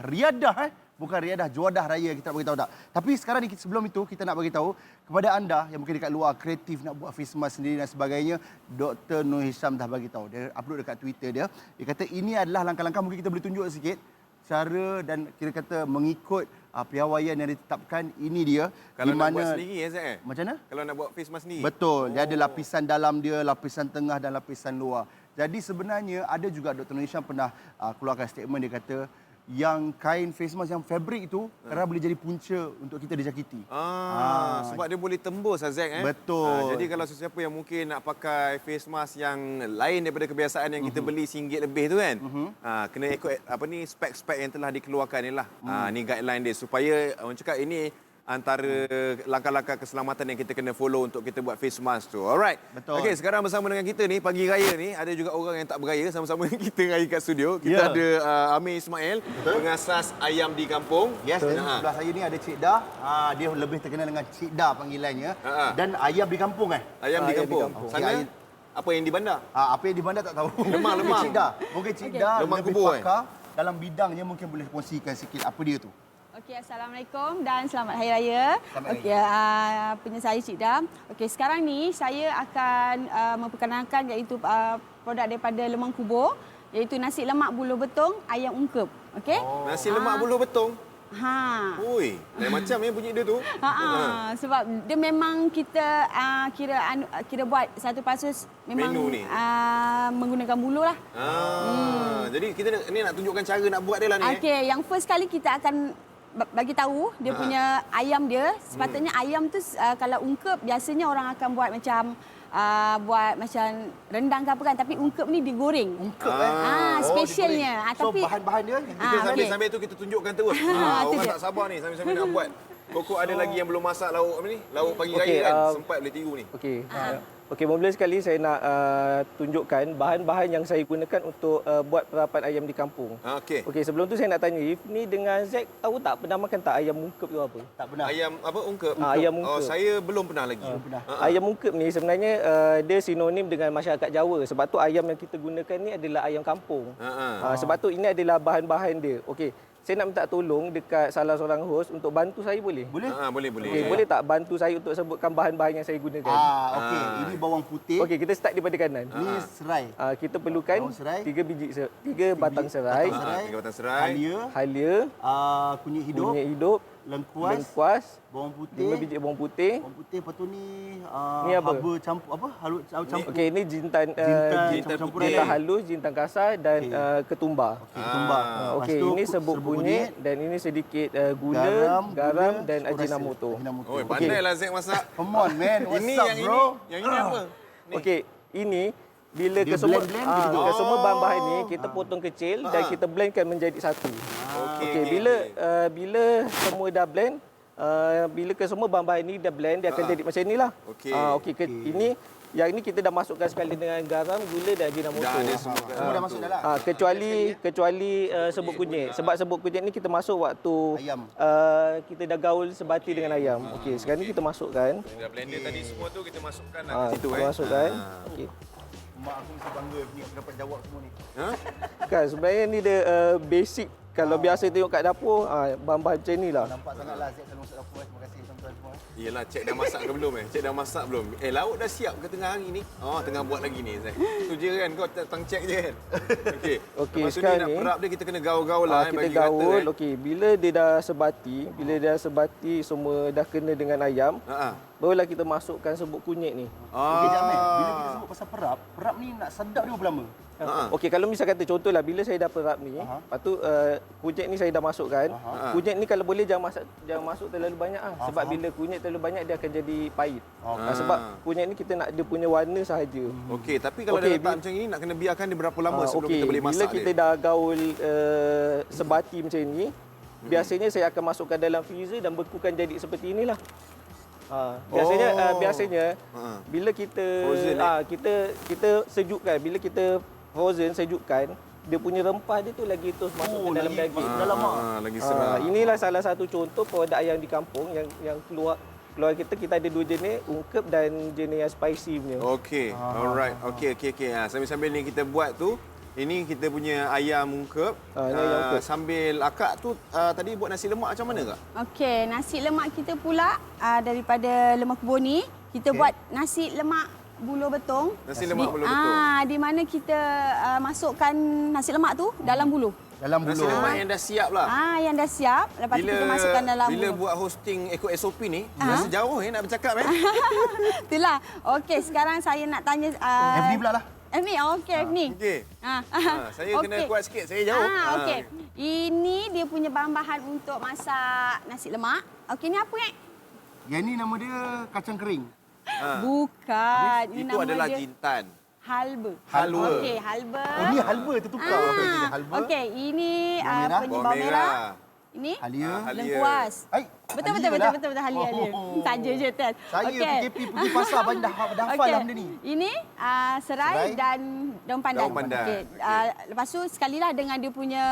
bukan riadah juadah raya, kita nak bagi tahu tak. Tapi sekarang ni sebelum itu kita nak bagi tahu kepada anda yang mungkin dekat luar kreatif nak buat face mask sendiri dan sebagainya, Dr. Nur Hisham dah bagi tahu. Dia upload dekat Twitter dia. Dia kata ini adalah langkah-langkah, mungkin kita boleh tunjuk sikit cara dan kira kata mengikut piawaian yang ditetapkan. Ini dia Kalau di nak mana buat sendiri Zek macam mana? Kalau nak buat face mask sendiri. Betul. Dia ada lapisan dalam dia, lapisan tengah dan lapisan luar. Jadi sebenarnya ada juga Dr. Nur Hisham pernah keluarkan statement, dia kata yang kain face mask yang fabric itu kerana boleh jadi punca untuk kita dijangkiti. Sebab dia boleh tembus Zek Betul. Jadi kalau sesiapa yang mungkin nak pakai face mask yang lain daripada kebiasaan yang kita beli RM1 lebih tu kan, kena ikut spek-spek yang telah dikeluarkan ni lah. Ni guideline dia supaya orang cakap ini antara langkah-langkah keselamatan yang kita kena follow untuk kita buat face mask tu. Alright. Betul. Okey, sekarang bersama dengan kita ni pagi raya ni ada juga orang yang tak beraya sama-sama kita raya kat studio. Kita ada Amir Ismail, pengasas Ayam di Kampung. Yes, dan sebelah saya ni ada Cik Da. Dia lebih terkenal dengan Cik Da panggilannya. Dan Ayam di Kampung Ayam di Kampung. Sana apa yang di bandar? Apa yang di bandar tak tahu. Lemang. Cik Da. Mungkin Cik Da Lemang lebih kubur, pakar dalam bidangnya, mungkin boleh kongsikan sikit apa dia tu. Okey, Assalamualaikum dan selamat Hari Raya. Okey, punya saya Cik Da. Okey, sekarang ni saya akan memperkenalkan iaitu produk daripada Lemang Kubur, iaitu nasi lemak buluh betung ayam ungkep. Okey? Nasi lemak buluh betung. Oi, lain macam bunyi dia tu. Sebab dia memang kita kira buat satu pasus memang menu ni. Menggunakan buluh lah. Jadi kita ni nak tunjukkan cara nak buat dia lah ni. Okey, yang first kali kita akan bagi tahu dia punya ayam dia. Sepatutnya ayam tu kalau ungkep biasanya orang akan buat macam rendang ke apa kan, tapi ungkep ni digoreng. Ungkep specialnya. So tapi bahan-bahan dia kita sambil tu kita tunjukkan terus. Orang tak sabar ni sambil nak buat. Kokok ada lagi yang belum masak lauk apa ni? Lauk pagi raya kan. Sempat boleh tiru ni. Okey, mula sekali saya nak tunjukkan bahan-bahan yang saya gunakan untuk buat perapan ayam di kampung. Okey, sebelum tu saya nak tanya, ni dengan Zack tahu tak pernah makan tak ayam ungkep tu apa? Tak pernah. Ayam apa ungkep? Ayam ungkep. Oh, saya belum pernah lagi. Ayam ungkep ni sebenarnya dia sinonim dengan masyarakat Jawa. Sebab tu ayam yang kita gunakan ni adalah ayam kampung. Sebab tu ini adalah bahan-bahan dia. Okey. Saya nak minta tolong dekat salah seorang host untuk bantu saya boleh? Boleh? Boleh. Okay, boleh tak bantu saya untuk sebutkan bahan-bahan yang saya gunakan? Okey. Ini bawang putih. Okey, kita start daripada kanan. Ini serai. Kita perlukan 3 batang serai. 3 batang serai. Halia. Kunyit hidup. Lengkuas. Bawang putih. 5 biji bawang putih. Bawang putih, lepas tu ni apa? Haba campur apa? Campur. Okey, ini jintan halus, jintan kasar dan ketumbar. Ketumbar. Okey, ini serbuk kunyit dan ini sedikit garam dan ajinomoto. Oh, pandailah Zack masak. Come on man. What's ini up, yang bro? Yang ini apa? Okey, ini bila kesemua bahan-bahan ni kita potong kecil dan kita blendkan menjadi satu. Okey, bila semua dah blend, bila kesemua bahan-bahan ni dah blend, dia akan jadi macam inilah. Okey, ini kita dah masukkan sekali dengan garam, gula dan ajinomoto. Semua dah masuk dah lah. Kecuali serbuk kunyit. Sebab serbuk kunyit ni kita masuk waktu kita dah gaul sebati dengan ayam. Okey, sekarang ni kita masukkan. Dah blender tadi semua tu kita masukkan Itu masukkan. Okey. Mak aku mesti bangga ni aku dapat jawab semua ni. Kan sebenarnya ni dia basic. Kalau biasa tengok kat dapur, bahan-bahan macam ni lah. Nampak sangatlah Zack kalau masuk dapur. Terima kasih tuan-tuan semua. Yelah, cek dah masak ke belum Cek dah masak belum? Lauk dah siap ke tengah hari ni? Oh, tengah buat lagi ni, Zek. Tu je kan, kau datang cek je kan? Okey. Okey, Maksudnya sekarang nak ni perap dia, kita kena gaul-gaul lah. kita bagi gaul. kata, Okey, bila dia dah sebati, semua dah kena dengan ayam, barulah kita masukkan serbuk kunyit ni. Okey, jap Mek. Bila kita sebut pasal perap ni nak sedap dia berapa lama? Okey, kalau misal kata contohlah bila saya dah perap ni, lepas tu kunyit ni saya dah masukkan. Kunyit ni kalau boleh jangan masuk terlalu banyak sebab bila kunyit terlalu banyak dia akan jadi pahit. Sebab kunyit ni kita nak dia punya warna sahaja. Okey, tapi kalau dah letak macam ni nak kena biarkan dia berapa lama sebelum kita boleh masak bila kita dah gaul sebati macam ni, biasanya saya akan masukkan dalam freezer dan bekukan jadi seperti inilah. Biasanya bila kita kita sejukkan, bila kita frozen sejukkan, dia punya rempah dia tu lagi terus masuk ke dalam daging. Lagi sedap. Inilah salah satu contoh produk ayam di kampung yang keluar kita ada 2 jenis, ungkep dan jenis yang spicy punya. Okey, alright. Okey. Sambil-sambil ni kita buat tu, ini kita punya ayam ungkep. Sambil akak tu tadi buat nasi lemak macam mana kak? Okey, nasi lemak kita pula daripada lemak kebun ni, kita buat nasi lemak buluh betung. Nasi lemak buluh betung. Di mana kita masukkan nasi lemak tu dalam buluh. Nasi lemak yang dah siap lah. Yang dah siap. Lepas tu kita masukkan dalam Bila buluh. buat hosting ikut SOP ni, rasa jauh nak bercakap Itulah. Okey, sekarang saya nak tanya Evni pula lah. Evni, okey Evni. Okey. Saya kena kuat sikit, saya jauh. Okey. Ini dia punya bahan-bahan untuk masak nasi lemak. Okey, ni apa Yang ni nama dia kacang kering. Bukan. Itu adalah jintan. Halba. Okey, halba. Oh, ni halba tertukar. Halba. Okey, ini bawang merah. Ini halia. lengkuas. Betul halia. Saja je Tan. Saya PKP pergi pasar banyak dah hafal lah benda ni. Ini serai dan daun pandan. Okey. Lepas tu sekalilah dengan dia punya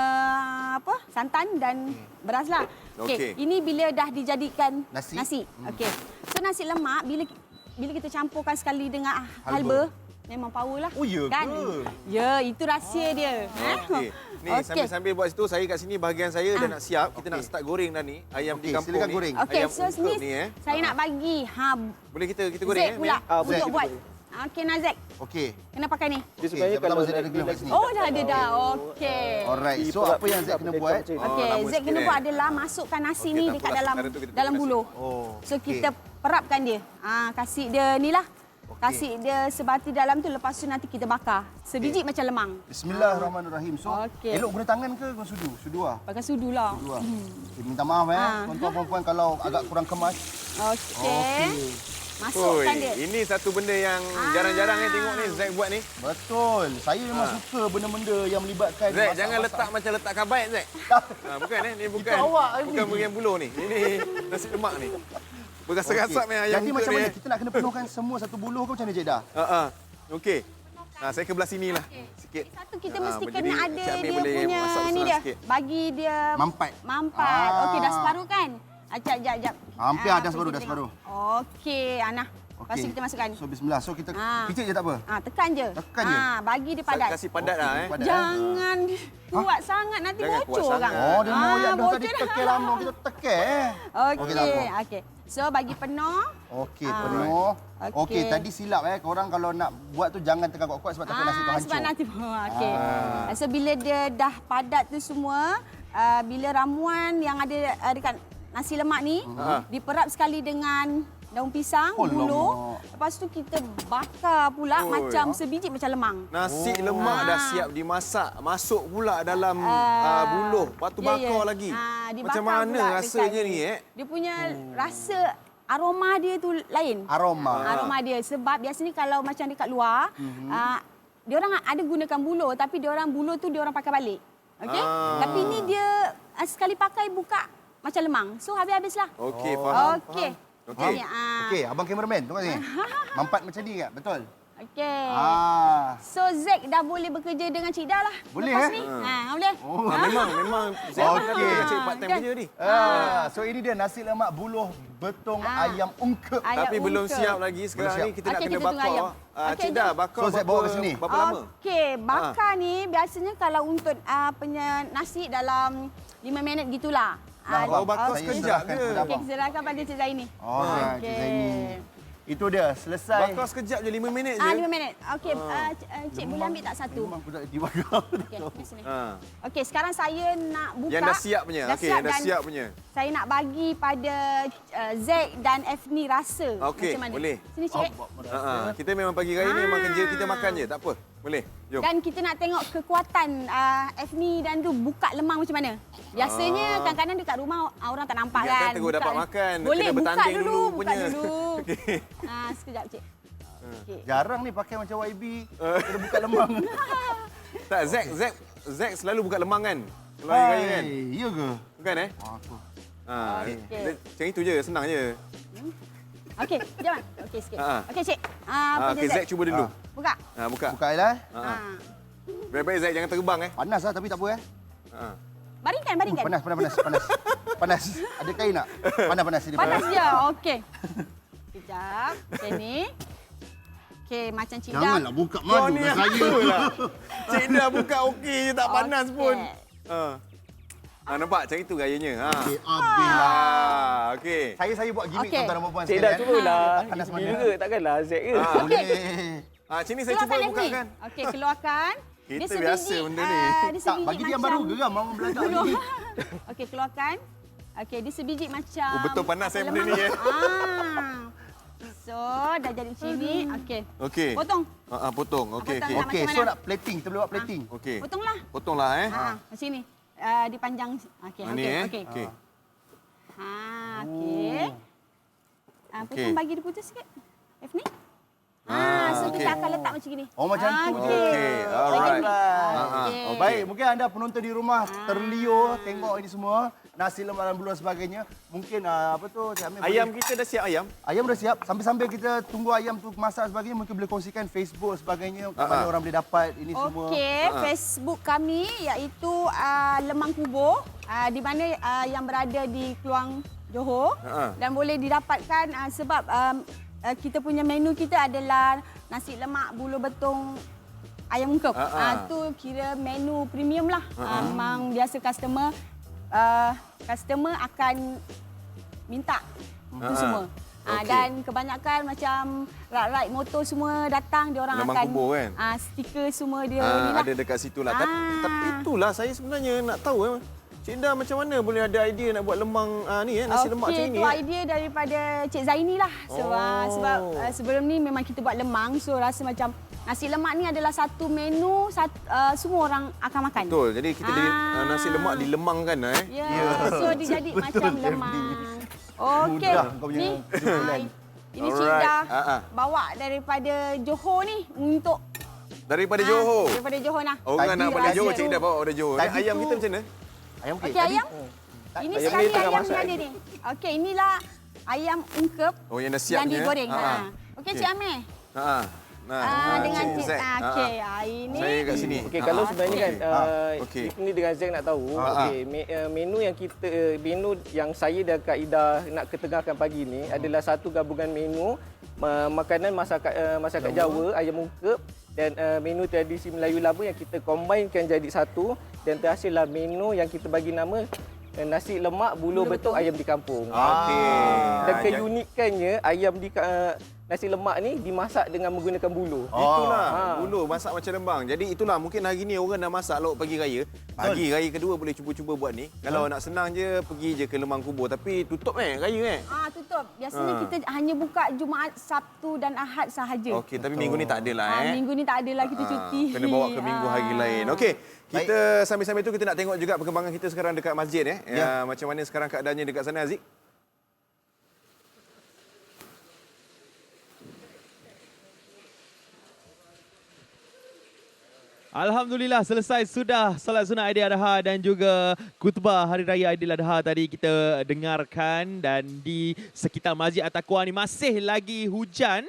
santan dan beras lah. Okey. Ini bila dah dijadikan nasi. Okey. So nasi lemak bila kita campurkan sekali dengan halba, memang power lah. Oh, ya kan? ke? Ya, itu rahsia dia. Okey. Ni sambil buat situ, saya kat sini bahagian saya dah nak siap. Kita nak start goreng dah ni. Ayam di kampung silakan ni. goreng. Okey, Ayam so ungkep ni ni saya nak bagi. Boleh kita goreng Zek pula untuk buat. Okey, Nazek. Okey. Kena pakai ni. Dia sebenarnya kalau Zek ada glove kat sini. Oh, dah ada dah. Okey. Alright. So apa yang Zek kena buat? Okey, Zek kena buat adalah masukkan nasi ni dekat dalam buluh. So kita perapkan dia. Kasih dia ni lah. Kasih dia sebati dalam tu, lepas tu nanti kita bakar. Sebiji macam lemang. Bismillahirrahmanirrahim. So, elok guna tangan ke guna sudu? Sudu lah. Pakai sudu lah. Okay, minta maaf tuan-tuan perempuan kalau agak kurang kemas. Okey. Masukkan dia. Ini satu benda yang jarang-jarang tengok ni Zack buat ni. Betul. Saya memang suka benda-benda yang melibatkan Zack, jangan letak macam letak kabaib Zack. Bukan ni bukan. Bukan bagian buluh ni. Ini nasi lemak ni. Berasa-rasa ayam. Jadi macam mana kita nak kena penuhkan semua satu buluh ke macam mana Jeddah? Okey. Saya ke belah sinilah sikit. Satu kita mesti kena ada dia punya ni dia. Bagi dia mampat. Okey, dah separuh kan? Jap. Hampir dah separuh. Okey, Ana. Lepas tu kita masukkan. So bismillah. So kita picit je tak apa? Tekan je. Bagi dia padat. Kasih padat lah Jangan kuat sangat nanti bocor orang. Oh, dia mau yang tadi tekan lama kita tekan Okey. So bagi penuh. Okey, penuh. Okey, tadi silap korang kalau nak buat tu jangan tekan kuat-kuat sebab takut nasi tu hancur. Sebab nanti. Okey. So bila dia dah padat tu semua, bila ramuan yang ada dekat nasi lemak ni diperap sekali dengan daun pisang, buluh. Lepas tu kita bakar pula macam sebiji macam lemang. Nasi lemak dah siap dimasak, masuk pula dalam buluh. Lepas tu bakar lagi. Macam mana rasanya ni Dia punya rasa aroma dia tu lain. Aroma dia sebab biasanya kalau macam dekat luar, dia orang ada gunakan buluh tapi dia orang buluh tu dia orang pakai balik. Okey? Tapi ni dia sekali pakai buka macam lemang. So habis-habislah. Okey, faham. Okey, abang kameraman, tengok sini. Mampat macam ni tak? Betul? Okey. So Zack dah boleh bekerja dengan Cik Dah lah. Boleh lepas ni. Boleh. Memang Zack akan cari part time kerja ni. So ini dia nasi lemak buluh betung ayam ungkep. Tapi belum siap lagi. Sekarang ni kita nak kena bakar. Cik Dah, bakar berapa lama? Okey, bakar ni biasanya kalau untuk nasi dalam 5 minit gitulah. Oh, bakar sekejap je. Okey, serahkan pada Cik Zaini. Cik Zaini. Itu dia, selesai. Bakar sekejap je, 5 minit je. 5 minit. Okey, Cik boleh ambil tak satu? Memang budak dibakar. Okey, di sini. Okey, sekarang saya nak buka. Yang dah siap punya. Okey, yang dah siap punya. Saya nak bagi pada Zack dan Fni rasa okey, macam mana. Boleh. Sini, Cik. Kita memang pagi raya ni memang kerja kita makan je, tak apa. Boleh. Jom. Dan kita nak tengok kekuatan Fni dan tu buka lemang macam mana. Biasanya kadang-kadang dekat rumah orang tak nampak Ingatkan kan. terus dapat makan. Boleh Kena buka bertanding dulu, buka punya. dulu. Okey. Sekejap, Cik. Okay. Jarang ni pakai macam YB. Kena buka lemang. Tak, Zack selalu buka lemang kan? Kalau hari raya kan? Ya ke? Bukan macam itu je, senang je. Okey, jom. Okey sikit. Okey, Cik. Okey, Zack cuba dulu. Buka. Buka. Buka lah. Baik-baik Zack, jangan terbang Panas lah tapi tak apa Baringkan. Panas. Ada kain tak? Panas ni. Panas je. Okey. Sekejap. Okey ni. Okey, macam Cik Dah. Janganlah buka madu kat saya. Cik Dah buka okey je, tak panas pun. Nampak? Macam itu gayanya. Okey, habislah. Okey. Saya buat gimmick tuan-tuan dan puan Cik sekalian. Dah cubalah. Panas mana? Juga takkanlah Zack ke. Boleh. Sini saya cuba bukakan. Okey, keluarkan. Kita biasa benda ni. Tak, bagi dia yang baru geram. Orang belajar lagi. Okey, keluarkan. Okey, dia sebiji macam... betul panas saya benda ni. So, dah jadi macam ni. Okey. Potong. Potong. Okey. Okey, so nak plating. Kita boleh buat plating. Okey. Potonglah. Macam ni. Dipanjang. Okey. Okey. Okey. Potong bagi dia putus sikit. Ni. So kita akan letak macam ni. Oh, macam tu. Okey. Alright. Baik, mungkin anda penonton di rumah terliur tengok ini semua. Nasi lemak dan bulu dan sebagainya. Mungkin ayam kita dah siap ayam. Ayam dah siap. Sambil-sambil kita tunggu ayam tu masak sebagainya, mungkin boleh kongsikan Facebook sebagainya. Mana orang boleh dapat ini semua. Okey, Facebook kami iaitu Lemang Kubur. Di mana yang berada di Kluang Johor. Dan boleh didapatkan sebab kita punya menu kita adalah nasi lemak bulu betung ayam ungkep. Tu kira menu premium lah. Memang biasa customer akan minta itu semua. Dan kebanyakan macam ride motor semua datang, dia orang Lemang akan kubur kan? stiker semua dia ni lah. Ada dekat situ lah. Tapi itulah saya sebenarnya nak tahu Cik Dah macam mana boleh ada idea nak buat lemang nasi lemak macam ni? Itu idea daripada Cik Zaini lah. Sebab sebelum ni memang kita buat lemang, so rasa macam nasi lemak ni adalah satu menu semua orang akan makan. Betul. Jadi kita nasi lemak dilemangkan So dia jadi macam lemang. Okey. Ini Cik Dah bawa daripada Johor ni untuk daripada Johor. Daripada Johor nah. Orang nak balik Johor, Cik Dah bawa dari Johor. Ayam kita macam mana? Ayam okey, ayam. Ini sekali ayam yang ada ni. Okey, inilah ayam ungkep. Yang dah siap yang digoreng. Okey, Cik Amir. Dengan Cik okey, ini. Saya kat sini. Okey, kalau sebenarnya kan ini dengan Zack nak tahu, menu yang saya dan Kak Ida nak ketengahkan pagi ni adalah satu gabungan menu makanan masyarakat Jawa, ayam ungkep dan menu tradisi Melayu lama yang kita combinekan jadi satu dan terhasillah menu yang kita bagi nama nasi lemak bulu betung ayam di kampung. Dan keunikannya ayam di nasi lemak ni dimasak dengan menggunakan bulu. Itulah bulu masak macam lembang. Jadi itulah mungkin hari ni orang dah masak lauk pagi raya. Pagi raya kedua boleh cuba-cuba buat ni. Kalau nak senang je pergi je ke Lemang Kubur tapi tutup raya tutup. Biasanya kita hanya buka Jumaat, Sabtu dan Ahad sahaja. Okey, tapi minggu ni tak adalah Minggu ni tak adalah kita cuti. Kena bawa ke minggu hari lain. Okey. Kita sambil-sambil tu kita nak tengok juga perkembangan kita sekarang dekat masjid macam mana sekarang keadaannya dekat sana Aziz? Alhamdulillah selesai sudah salat sunat Aidiladha dan juga khutbah Hari Raya Aidiladha tadi kita dengarkan dan di sekitar Masjid At-Taqwa ni masih lagi hujan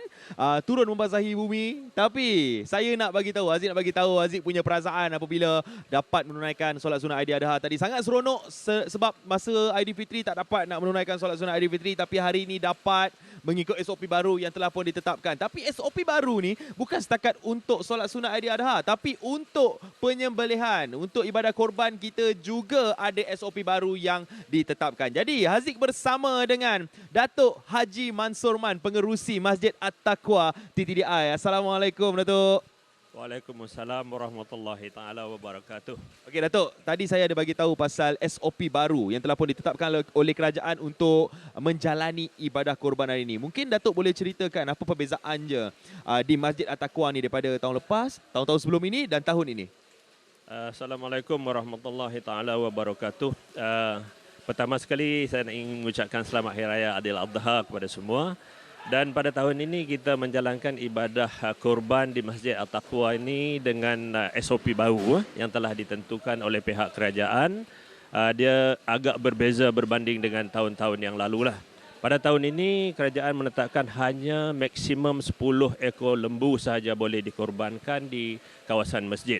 turun membasahi bumi tapi saya nak bagi tahu Aziz punya perasaan apabila dapat menunaikan solat sunat Aidiladha tadi sangat seronok sebab masa Aidilfitri tak dapat nak menunaikan solat sunat Aidilfitri tapi hari ini dapat mengikut SOP baru yang telah pun ditetapkan. Tapi SOP baru ni bukan setakat untuk solat sunat Aidil Adha, tapi untuk penyembelihan, untuk ibadah korban kita juga ada SOP baru yang ditetapkan. Jadi Haziq bersama dengan Datuk Haji Mansur Man, pengerusi Masjid At-Taqwa TTDI. Assalamualaikum Datuk. Waalaikumsalam warahmatullahi taala wabarakatuh. Okey Datuk, tadi saya ada bagi tahu pasal SOP baru yang telah pun ditetapkan oleh kerajaan untuk menjalani ibadah korban hari ini. Mungkin Datuk boleh ceritakan apa perbezaannya di Masjid At-Taqwa ni daripada tahun lepas, tahun-tahun sebelum ini dan tahun ini. Assalamualaikum warahmatullahi taala wabarakatuh. Pertama sekali saya ingin mengucapkan selamat Hari Raya Aidil Adha kepada semua. Dan pada tahun ini kita menjalankan ibadah korban di Masjid At-Taqwa ini dengan SOP baru yang telah ditentukan oleh pihak kerajaan. Dia agak berbeza berbanding dengan tahun-tahun yang lalu lah. Pada tahun ini kerajaan menetapkan hanya maksimum 10 ekor lembu sahaja boleh dikorbankan di kawasan masjid.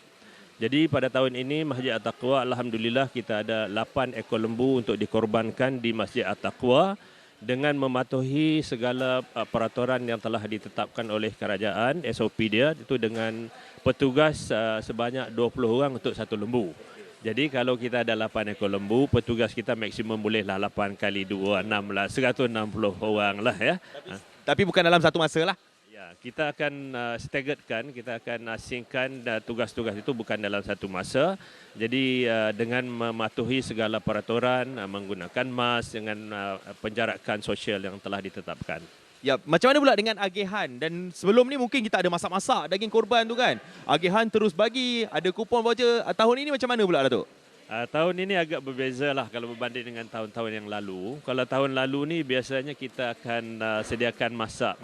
Jadi pada tahun ini Masjid At-Taqwa alhamdulillah kita ada 8 ekor lembu untuk dikorbankan di Masjid At-Taqwa, dengan mematuhi segala peraturan yang telah ditetapkan oleh kerajaan. SOP dia itu dengan petugas sebanyak 20 orang untuk satu lembu. Jadi kalau kita ada 8 ekor lembu, petugas kita maksimum bolehlah 8 kali 2, 6 lah, 160 orang lah ya. Tapi bukan dalam satu masa lah. Ya, kita akan staggeredkan, kita akan asingkan tugas-tugas itu bukan dalam satu masa. Jadi dengan mematuhi segala peraturan, menggunakan mask, dengan penjarakan sosial yang telah ditetapkan. Ya, macam mana pula dengan agihan? Dan sebelum ni mungkin kita ada masak-masak daging korban tu kan. Agihan terus bagi, ada kupon voucher. Tahun ini macam mana pula Datuk? Tahun ini agak berbeza lah kalau berbanding dengan tahun-tahun yang lalu. Kalau tahun lalu ni biasanya kita akan sediakan masak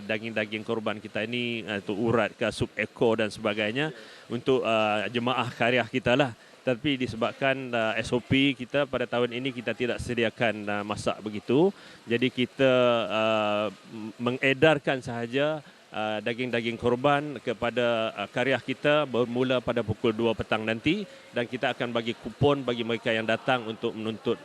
daging-daging korban kita ini, untuk urat ke sup ekor dan sebagainya untuk jemaah karya kita lah. Tapi disebabkan SOP kita pada tahun ini kita tidak sediakan masak begitu. Jadi kita mengedarkan sahaja daging-daging korban kepada karya kita bermula pada pukul 2 petang nanti, dan kita akan bagi kupon bagi mereka yang datang untuk menuntut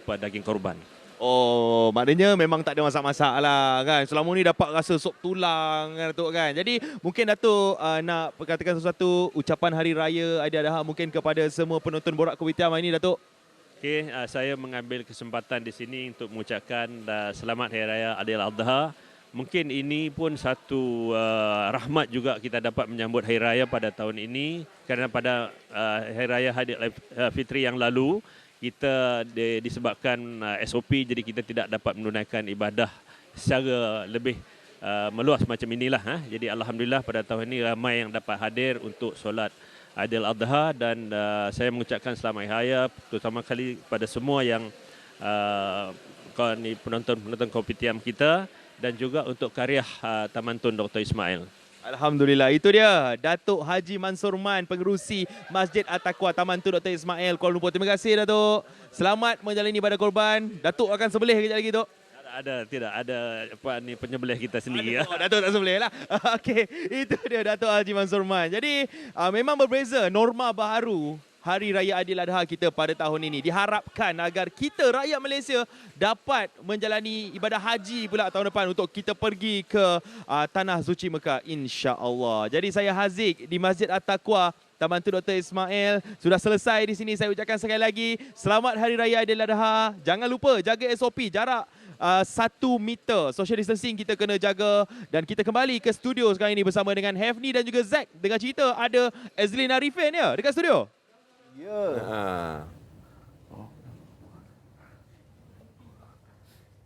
daging korban. Oh, maknanya memang tak ada masak-masak lah kan. Selama ni dapat rasa sop tulang kan Datuk kan. Jadi mungkin Datuk nak perkatakan sesuatu ucapan Hari Raya Aidil Adha mungkin kepada semua penonton Borak Kopitiam hari ini Datuk. Okey, saya mengambil kesempatan di sini untuk mengucapkan selamat Hari Raya Aidil Adha. Mungkin ini pun satu rahmat juga kita dapat menyambut Hari Raya pada tahun ini, kerana pada Hari Raya Aidilfitri yang lalu kita disebabkan SOP, jadi kita tidak dapat menunaikan ibadah secara lebih meluas macam inilah. Jadi alhamdulillah pada tahun ini ramai yang dapat hadir untuk solat Aidil Adha, dan saya mengucapkan selamat Hari Raya terutama kali pada semua yang penonton Kopitiam kita, dan juga untuk karya Taman Tun Dr. Ismail. Alhamdulillah, itu dia Datuk Haji Mansur Man, pengerusi Masjid At-Taqwa Taman Tun Dr. Ismail, Kuala Lumpur. Terima kasih Datuk. Selamat menjalani ibadah korban. Datuk akan sembelih kejap lagi Datuk. Tidak ada penyembelih kita sendiri. Datuk tak sembelih lah. Okey, itu dia Datuk Haji Mansur Man. Jadi memang berbeza norma baharu Hari Raya Aidil Adha kita pada tahun ini. Diharapkan agar kita rakyat Malaysia dapat menjalani ibadah haji pula tahun depan untuk kita pergi ke Tanah Suci Mekah, insya-Allah. Jadi saya Haziq di Masjid At-Taqwa Taman Tun Dr. Ismail sudah selesai di sini. Saya ucapkan sekali lagi selamat Hari Raya Aidil Adha. Jangan lupa jaga SOP, jarak 1 meter. Social distancing kita kena jaga. Dan kita kembali ke studio sekarang ini bersama dengan Hefni dan juga Zack. Dengan cerita ada Azlin Arifin ya dekat studio. Ya.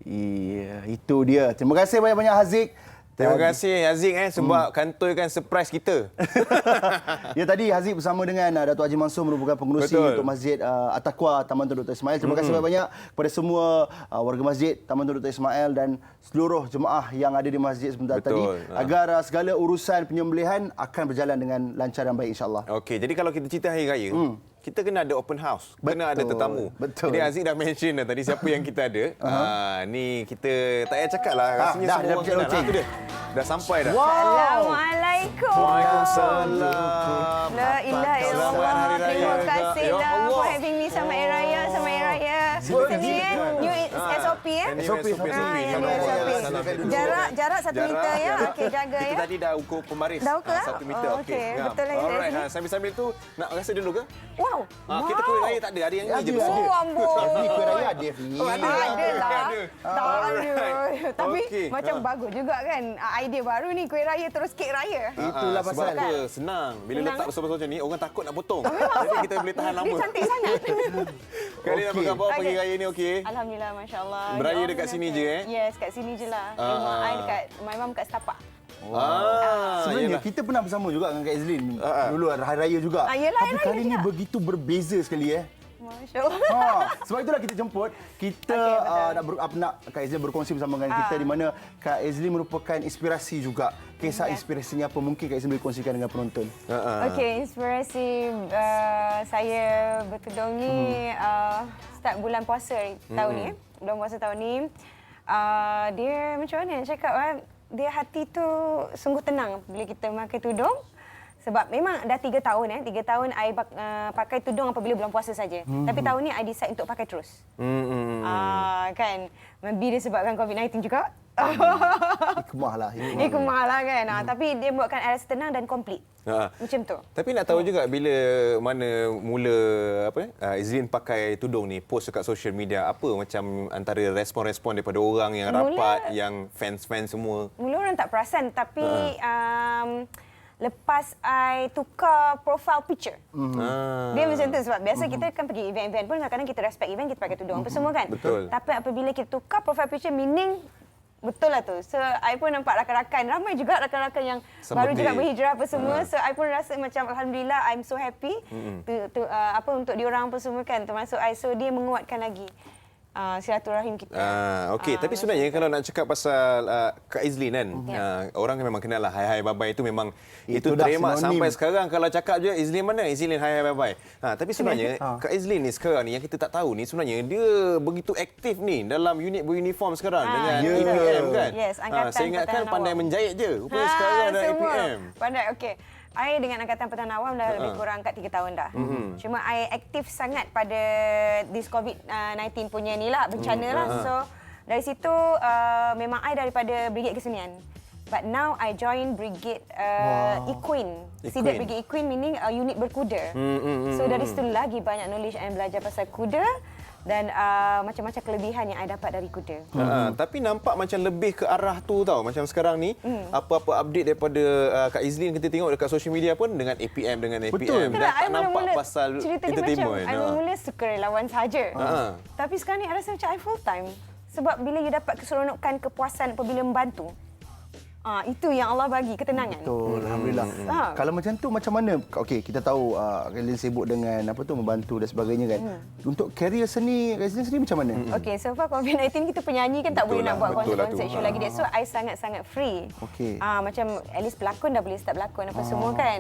Iya, itu dia. Terima kasih banyak-banyak Haziq. Terima kasih Haziq sebab kantorkan surprise kita. Ya, tadi Haziq bersama dengan Datuk Haji Mansur merupakan pengerusi untuk Masjid At-Taqwa Taman Tun Dr. Ismail. Terima kasih banyak-banyak kepada semua warga masjid Taman Tun Dr. Ismail dan seluruh jemaah yang ada di masjid sebentar tadi, agar segala urusan penyembelihan akan berjalan dengan lancar dan baik, insya-Allah. Okey, jadi kalau kita cerita hari raya, kita kena ada open house, kena ada tetamu. Betul. Jadi Haziq dah mention dah tadi siapa yang kita ada. Ni kita tak payah cakap lah, rasanya semua orang kenal lah. Tu dia. Dah sampai dah. Assalamualaikum. Waalaikumsalam. La ilaha illallah. Terima kasih Ya dah Allah. for having me. Selamat Hari Raya, selamat Hari Raya. Kita ni new SOP SOP. Jarak 1 meter ya. Okey, jaga Kita ya. tadi dah ukur pembaris. Dah ukur, 1 meter. oh, okey. Betul lah, Alright, Izzy. sambil-sambil tu nak rasa dulu ke? Wow. Kita kuih raya tak ada. Ada yang ni je. Oh, amboi. Ni kuih raya ada. Ada lah. Tak ada. Tapi Okey. macam bagus juga kan. Idea baru ni, kuih raya terus kek raya. Itulah Sebab pasal. apa? Senang. Bila Senang. letak besar-besar macam ni, orang takut nak potong. Jadi kita boleh tahan lama. Dia cantik sangat. Kali nak berapa pagi Okey. raya ni okey? Alhamdulillah, Masya Allah. Beraya dekat sini je, eh? Yes, kat sini je lah. Rumah I dekat, my mum kat Setapak. Sebenarnya kita pernah bersama juga dengan Kak Izlin. Dulu hari raya juga. Yelah, Tapi kali ni begitu berbeza sekali Masya Allah. Sebab itulah kita jemput. Kita nak Kak Izlin berkongsi bersama dengan kita di mana Kak Izlin merupakan inspirasi juga. Kisah inspirasinya apa mungkin Kak Izlin boleh kongsikan dengan penonton? Okey, inspirasi saya bertudung ni start bulan puasa tahun ni. Bulan puasa tahun ni. Dia macam mana nak cakap, dia hati tu sungguh tenang bila kita memakai tudung. Sebab memang dah 3 tahun 3 tahun I pakai tudung apabila bulan puasa saja. Tapi tahun ni I decide untuk pakai terus. Kan. Maybe disebabkan COVID-19 juga. Hikmah lah. Hikmah lah kan. Tapi dia buatkan I rasa tenang dan komplit. Macam tu. Tapi nak tahu juga bila mana mula Izlin pakai tudung ni, post dekat social media, apa macam antara respon-respon daripada orang yang rapat, yang fans-fans semua? Mula orang tak perasan tapi lepas I tukar profile picture. Dia macam tu sebab biasa kita kan pergi event-event pun kadang-kadang kita respect event, kita pakai tudung apa semua kan. Betul. Tapi apabila kita tukar profile picture, meaning betul lah tu. So I pun nampak rakan-rakan, ramai juga rakan-rakan yang baru juga berhijrah apa semua. So I pun rasa macam alhamdulillah I'm so happy untuk diorang apa semua kan, termasuk I. So dia menguatkan lagi silaturahim kita. Okey, tapi sebenarnya kalau nak cakap pasal Kak Izlin kan, orang memang kenal lah hai bye-bye itu memang itu terima sampai sekarang. Kalau cakap je Izlin mana? Izlin hai bye-bye. Tapi sebenarnya Kak Izlin ni sekarang ni yang kita tak tahu ni sebenarnya dia begitu aktif ni dalam unit beruniform sekarang dengan APM kan. Yes, Angkatan saya ingatkan pandai menjahit je. Rupanya sekarang dah APM. Pandai, okey. I dengan Angkatan Pertahanan Awam dah lebih kurang kat 3 tahun dah. Cuma I aktif sangat pada this COVID-19 punya ni lah, bencana lah. So dari situ memang I daripada Brigade Kesenian. But now I join Brigade Equine. Sidat Brigade Equine meaning unit berkuda. So dari situ lagi banyak knowledge I belajar pasal kuda. Dan macam-macam kelebihan yang I dapat dari kuda. Tapi nampak macam lebih ke arah tu tau. Macam sekarang ni, apa-apa update daripada Kak Izlin kita tengok dekat social media pun dengan APM, dengan APM. Betul. Dan tak nampak pasal cerita entertainment. Dia macam, I mula sukarelawan saja. Tapi sekarang ni I rasa macam I full time. Sebab bila you dapat keseronokan, kepuasan apabila membantu. Itu yang Allah bagi, ketenangan. Betul, alhamdulillah. Kalau macam tu macam mana? Okey, kita tahu Kak sibuk dengan membantu dan sebagainya kan. Untuk karier seni Kak sendiri macam mana? Okey, so far COVID-19 kita penyanyi kan tak boleh nak buat konsert show lagi. That's why I sangat-sangat free. Okey. Macam at least pelakon dah boleh start berlakon apa semua kan.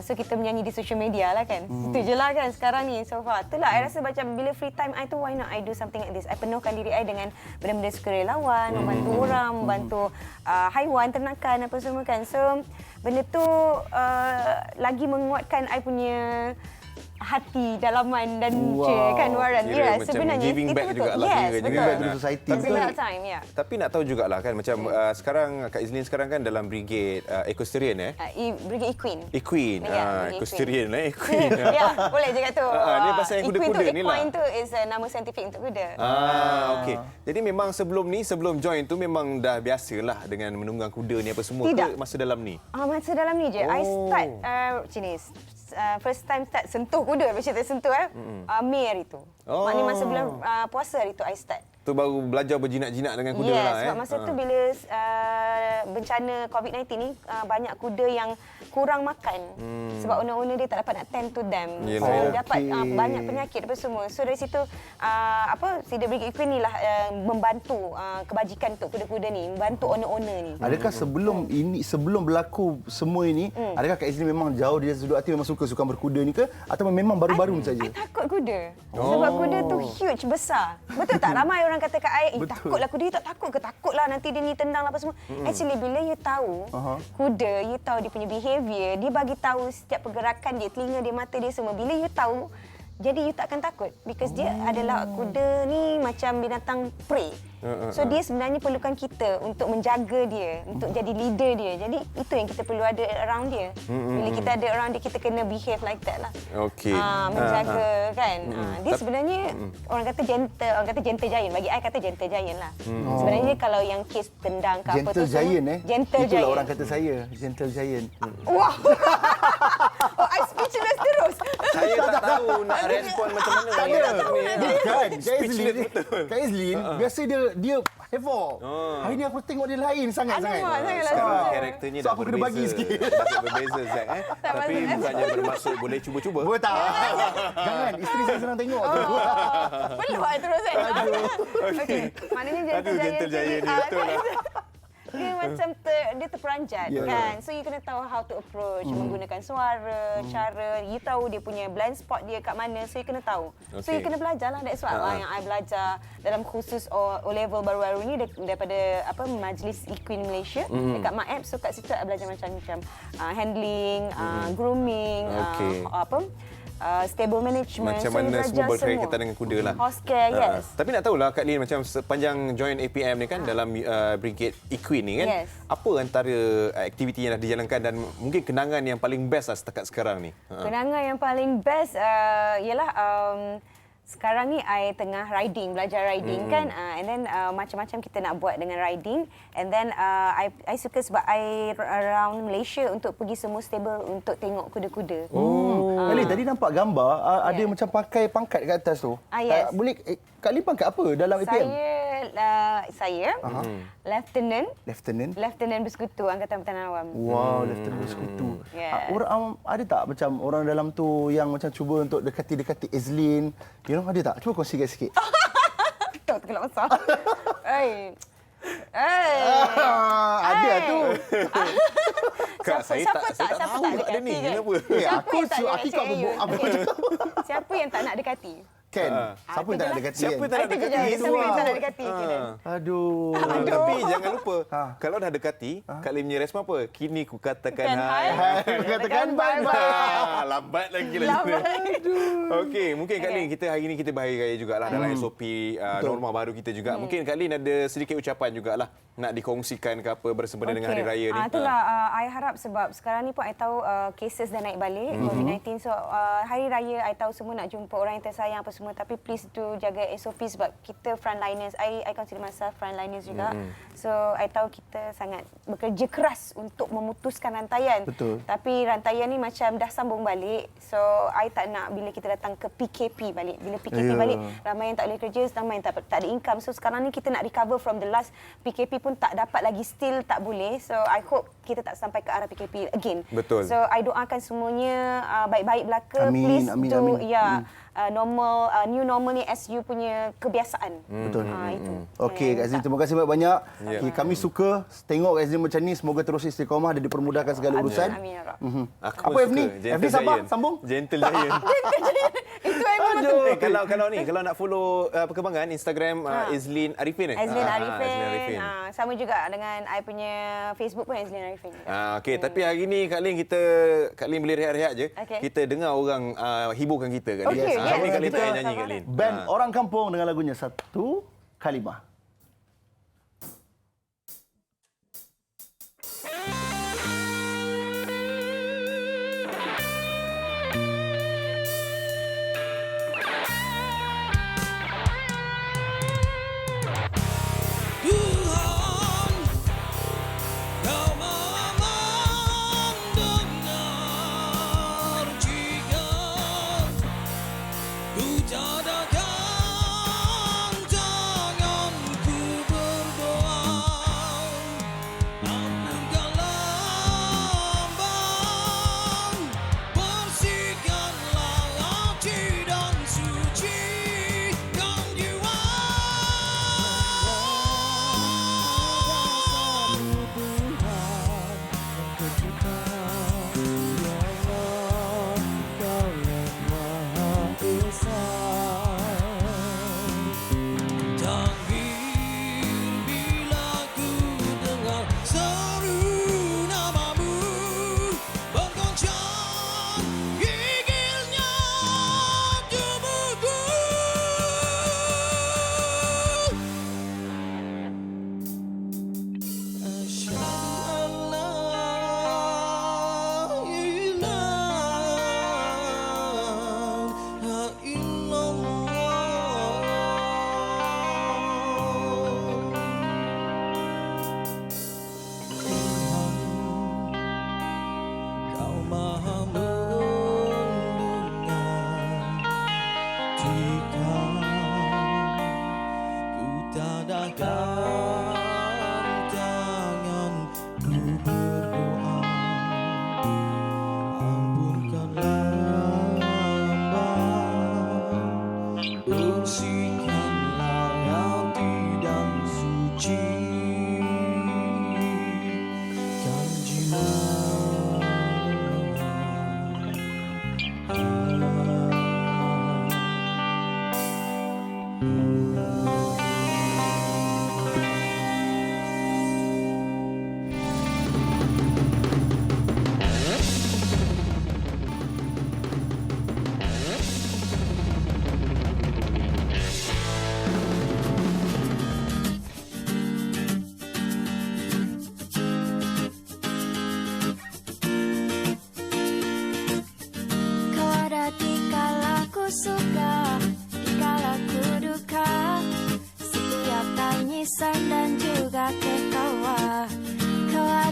So kita menyanyi di social media lah kan. Itu je lah kan sekarang ni so far. Itulah I rasa macam bila free time I tu, why not I do something like this. I penuhkan diri I dengan benda-benda sukarelawan, membantu orang, membantu haiwan, ternakan apa semua kan. So benda tu lagi menguatkan I punya hati dalaman dan kan waran. Ya, sebenarnya giving back itu juga betul. lah. Yes, Giving betul. back to society. It's been time, ya. Tapi nak tahu jugalah kan macam sekarang Kak Izlin sekarang kan dalam Brigade Equestrian Brigade Equine. Equine. Equestrian Equine. Ya, boleh je kat tu. Dia pasal yang kuda-kuda ni lah. Equine tu is nama saintifik untuk kuda. Okey. Jadi memang sebelum join tu memang dah biasalah dengan menunggang kuda ni apa semua. Tidak. Ke masa dalam ni? Masa dalam ni je. I start macam ni. First time start sentuh kuda, macam tu sentuh Mei hari tu. Maknanya masa bulan puasa hari tu I start. Tu baru belajar berjinak-jinak dengan kuda lah. Sebab masa tu bila bencana COVID-19 ni banyak kuda yang kurang makan. Sebab owner-owner dia tak dapat nak tend to them. So dapat banyak penyakit apa semua. So dari situ Sidat Brigade Equine ni lah membantu kebajikan untuk kuda-kuda ni, membantu owner-owner ni. Adakah sebelum berlaku semua ini, adakah Kak Izlin memang jauh dari sudut hati memang suka berkuda ni ke atau memang baru-baru saja? I takut kuda. Sebab kuda tu huge, besar. Betul tak? Ramai orang kata kat I, takutlah kuda. You tak takut ke? Takutlah nanti dia ni tendang lah apa semua. Actually bila you tahu kuda, you tahu dia punya behaviour, dia bagi tahu setiap pergerakan dia, telinga dia, mata dia semua. Bila you tahu, Jadi you tak akan takut because dia adalah kuda ni macam binatang prey. So dia sebenarnya perlukan kita untuk menjaga dia, untuk jadi leader dia. Jadi itu yang kita perlu ada around dia. Bila kita ada around dia, kita kena behave like that lah. Okey. Menjaga kan. Dia sebenarnya orang kata gentle giant. Bagi I kata gentle giant lah. Sebenarnya kalau yang kes tendang ke apa tu Gentle giant gentle Itulah giant. orang kata saya, gentle giant. Wah. Oh, I speechless terus. Saya tak tahu nak respon macam mana. Tak ada. Bukan. Kak Izlin, biasa dia havoc. Hari ni aku tengok dia lain sangat-sangat. Sekarang karakternya dah aku kena bagi berbeza. sikit. Berbeza Zack. Tapi bukannya bermaksud boleh cuba-cuba. Tak. Jangan, isteri saya senang tengok. Perlu I terus kan. Okey. Maknanya gentle giant ni betul lah. Dia macam dia terperanjat kan. So you kena tahu how to approach, menggunakan suara, cara. You tahu dia punya blind spot dia kat mana. So you kena tahu. So you kena belajar lah. That's what yang I belajar dalam khusus O-level baru-baru ni daripada Majlis Equine Malaysia dekat MAEP. So kat situ I belajar macam handling, grooming, stable management. Macam mana semua berkaitan dengan kuda lah. Horse care, yes. Tapi nak tahulah Kak Lin, macam sepanjang join APM ni kan dalam Brigade Equine ni kan, apa antara aktiviti yang dah dijalankan dan mungkin kenangan yang paling best lah setakat sekarang ni? Kenangan yang paling best ialah sekarang ni I tengah belajar riding kan, and then macam-macam kita nak buat dengan riding, and then I suka sebab I around Malaysia untuk pergi semua stable untuk tengok kuda-kuda. Kak Lin, tadi nampak gambar ada macam pakai pangkat kat atas tu. Yes. Boleh Kak Lin pangkat apa dalam APM? Saya Lieutenant Bersekutu Angkatan Pertahanan Awam. Wow, Lieutenant Bersekutu. Yeah. Orang ada tak macam orang dalam tu yang macam cuba untuk dekati Izlin? You know, ada tak? Cuba kongsikan sikit. Tak terkelak besar. Ada tu. Siapa tak dekati ni kan? Aku Akikah Siapa yang tak nak dekati? Kan? Siapa yang tak nak dekati? Siapa tak nak dekati? Siapa yang tak nak dekati? Aduh. Tapi jangan lupa, kalau dah dekati, Kak Lin punya respon apa? Kini ku katakan hai. Katakan bye-bye. Lambat lagi lagi. Okey, mungkin Kak Lin, kita hari ini kita berhari raya jugalah dalam SOP norma baru kita juga. Mungkin Kak Lin ada sedikit ucapan jugalah nak dikongsikan ke apa bersempena dengan hari raya ni. Itulah I harap sebab sekarang ni pun I tahu cases dah naik balik COVID-19. So hari raya I tahu semua nak jumpa orang yang tersayang apa semua, tapi please do jaga SOP sebab kita frontliners. I consider myself frontliners juga. So I tahu kita sangat bekerja keras untuk memutuskan rantaian. Betul. Tapi rantaian ni macam dah sambung balik. So I tak nak bila kita datang ke PKP balik. Bila PKP balik, ramai yang tak boleh kerja, ramai yang tak ada income. So sekarang ni kita nak recover from the last PKP pun tak dapat lagi, still tak boleh. So I hope kita tak sampai ke arah PKP again. Betul. So I doakan semuanya baik-baik belaka. Amin, Please amin, do amin. normal new normal ni as you punya kebiasaan. Betul. Itu. Okey, Kak Azlin, terima kasih banyak-banyak. Kami suka tengok Kak Azlin macam ni. Semoga terus istiqamah dan dipermudahkan segala urusan. Amin ya Rab. Apa Efni? Efni sabar, sambung. Gentle giant. Itu I Kalau nak follow perkembangan Instagram Izlin Arifin Izlin Arifin. Sama juga dengan I punya Facebook pun Izlin Arifin. Okey, tapi hari ni Kak Lin boleh rehat-rehat je. Kita dengar orang hiburkan kita Kak Lin. Hari ni Kak Lin tak payah nyanyi Kak Lin. Band Orang Kampung dengan lagunya Satu Kalimah. Ku tiadakan jangan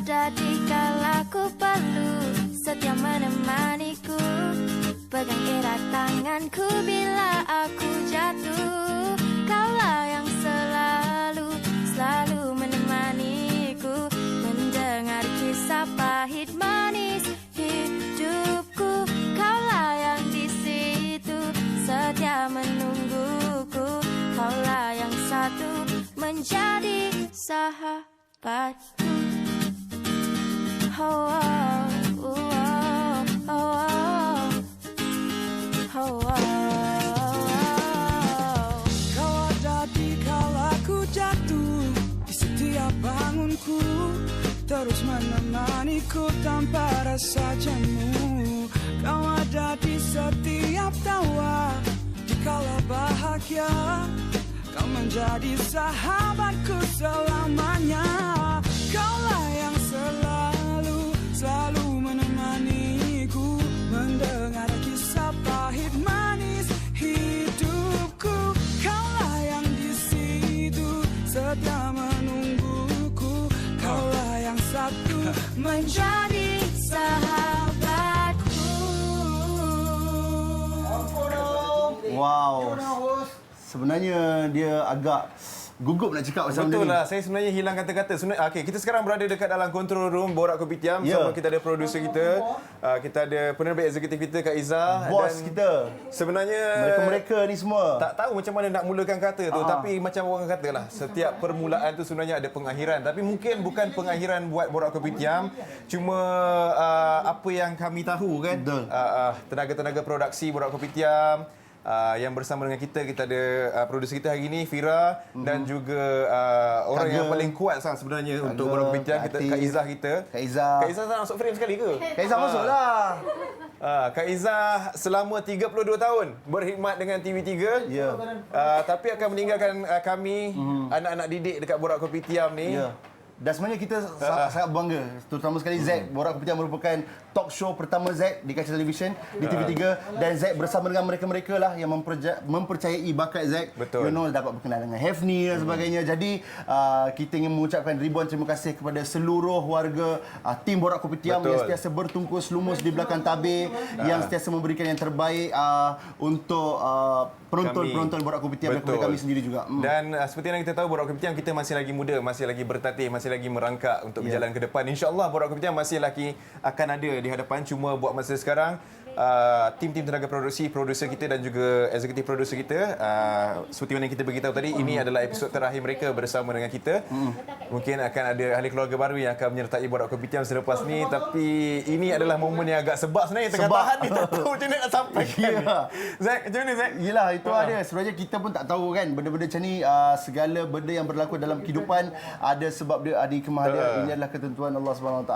ada di kala ku perlu, setia menemaniku. Pegang erat tanganku bila aku jatuh. Kaulah yang selalu menemaniku. Mendengar kisah pahit manis hidupku. Kaulah yang di situ setia menungguku. Kaulah yang satu menjadi sahabatku. Oh, oh, oh, oh, oh, oh, oh. Kau ada di kala ku jatuh, di setiap bangunku, terus menemaniku tanpa rasa jemu. Kau ada di setiap tawa, di kala bahagia. Kau menjadi sahabatku selamanya. Kaulah yang selalu menemaniku. Mendengar kisah pahit manis hidupku. Kaulah yang di situ setia menungguku. Kaulah yang satu menjadi sahabatku. Wow. Sebenarnya dia agak gugup nak cakap pasal Betul benda lah, ni. saya sebenarnya hilang kata-kata. Okey, kita sekarang berada dekat dalam control room Borak Kopitiam. Sama kita ada producer kita, kita ada penerbit eksekutif kita Kak Izzah, Bos dan kita. Sebenarnya Mereka-mereka ni semua tak tahu macam mana nak mulakan kata tu, tapi macam orang katalah, setiap permulaan tu sebenarnya ada pengakhiran. Tapi mungkin bukan pengakhiran buat Borak Kopitiam, cuma apa yang kami tahu kan, tenaga-tenaga produksi Borak Kopitiam. Yang bersama dengan kita ada produser kita hari ini Fira, dan juga orang yang paling kuat sebenarnya untuk Borak Kopitiam, kita Kak Izzah kita. Kak Izzah tak masuk frame sekali ke? Kak Izzah masuklah. Kak Izzah selama 32 tahun berkhidmat dengan TV3. Tapi akan meninggalkan kami, anak-anak didik dekat Borak Kopitiam ni. Dan sebenarnya kita sangat bangga, terutama sekali Zack. Borak Kopitiam merupakan talk show pertama Zack di kaca televisyen di TV3, dan Zack bersama dengan mereka-mereka lah yang mempercayai bakat Zack. Betul. You know, dapat berkenalan dengan Hefni dan sebagainya. Jadi kita ingin mengucapkan ribuan terima kasih kepada seluruh warga tim Borak Kopitiam yang sentiasa bertungkus lumus di belakang tabir, yang sentiasa memberikan yang terbaik untuk penonton-penonton Borak Kopitiam dan kepada kami sendiri juga. Dan seperti yang kita tahu, Borak Kopitiam kita masih lagi muda, masih lagi bertatih, masih lagi merangkak untuk berjalan ke depan. InsyaAllah Borak Kopitiam masih lagi akan ada di hadapan. Cuma buat masa sekarang, tim-tim tenaga produksi, produser kita dan juga eksekutif produser kita, seperti mana yang kita beritahu tadi, ini adalah episod terakhir mereka bersama dengan kita. Mungkin akan ada ahli keluarga baru yang akan menyertai Borak Kopitiam selepas ni, tapi ini adalah momen yang agak sebab sebenarnya, tengah tahan ni, tak tahu macam mana nak sampaikan. Zack, macam mana Zack? Yelah, itu ada. Sebenarnya kita pun tak tahu kan, benda-benda macam ni, segala benda yang berlaku dalam kehidupan ada sebab dia, ada hikmah dia. Ini adalah ketentuan Allah SWT.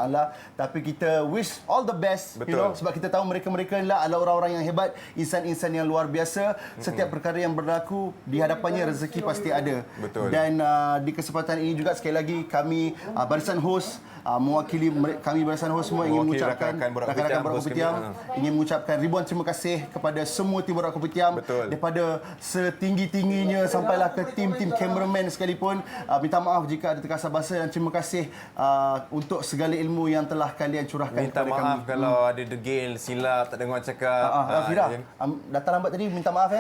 Tapi kita wish all the best, you know, sebab kita tahu mereka-mereka adalah orang-orang yang hebat, insan-insan yang luar biasa. Setiap perkara yang berlaku di hadapannya, rezeki pasti ada. Dan di kesempatan ini juga sekali lagi kami barisan host, mewakili kami barisan host semua ingin mengucapkan rakan-rakan Borak Kopitiam, ingin mengucapkan ribuan terima kasih kepada semua tim Borak Kopitiam, daripada setinggi-tingginya sampailah ke tim-tim cameraman sekalipun. Minta maaf jika ada terkasar bahasa, dan terima kasih untuk segala ilmu yang telah kalian curahkan kepada kami. Minta maaf kalau ada degil, silap, tak dengar cakap. Fira, datang lambat tadi, minta maaf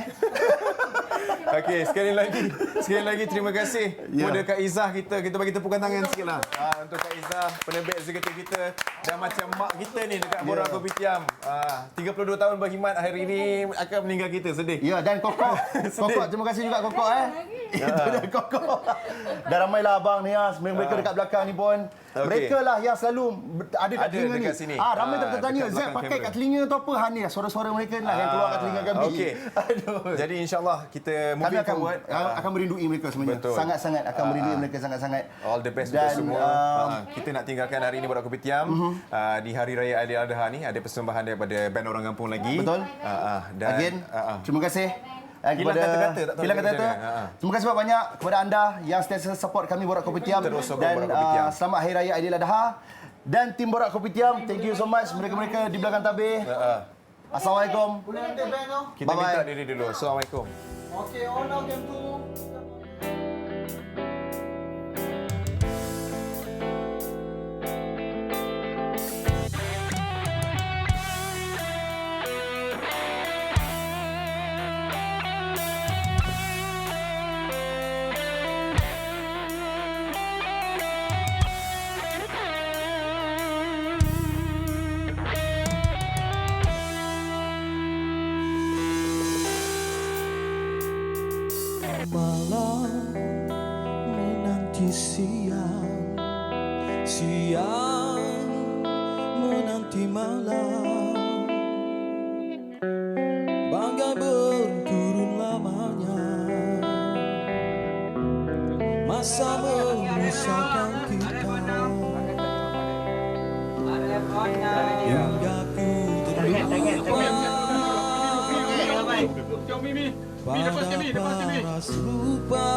Okey, sekali lagi terima kasih kepada Kak Izzah kita. Kita bagi tepukan tangan sikitlah untuk Kak Izzah, penerbit eksekutif kita, dan macam mak kita ni dekat Borak Kopitiam. 32 tahun berkhidmat, hari ini akan meninggal kita, sedih. Ya, dan Kokok. Kokok, terima kasih juga Kokok Itu dah Kokok. Dan ramailah abang Nias, mereka dekat belakang ni pun. Mereka lah yang selalu ada kat telinga ni. Sini. Ramai tertanya, Zack pakai kat telinga tu apa? Ni suara-suara mereka lah yang keluar kat telinga kami. Okey. Jadi insya-Allah kita moving forward akan merindui mereka sebenarnya. Sangat-sangat akan merindui mereka, sangat-sangat. All the best untuk semua. Kita nak tinggalkan hari ini Borak Kopitiam di Hari Raya Aidiladha ni, ada persembahan daripada band Orang Kampung lagi. Betul. Dan again, terima kasih. Hilang kata-kata, tak tahu hilang kata-kata. Terima kasih banyak kepada anda yang sentiasa support kami Borak Kopitiam, dan selamat Hari Raya Aidiladha. Dan tim Borak Kopitiam, thank you so much mereka-mereka di belakang tabir. Assalamualaikum. Kita minta diri dulu. Assalamualaikum. Okey, on now game 2. malam menanti siang, siang menanti malam, bagai berturun lamanya masa memisahkan kita, hingga ku terlupa pada paras lupa.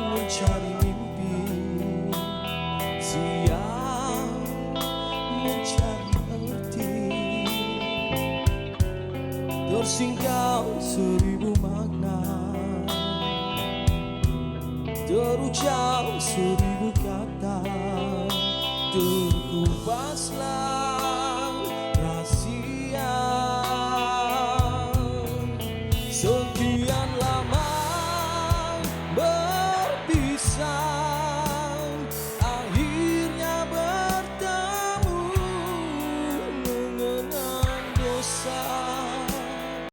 Mencari mimpi, siang mencari arti, tersingkap 1000 makna, terucap 1000 kata, terkupaslah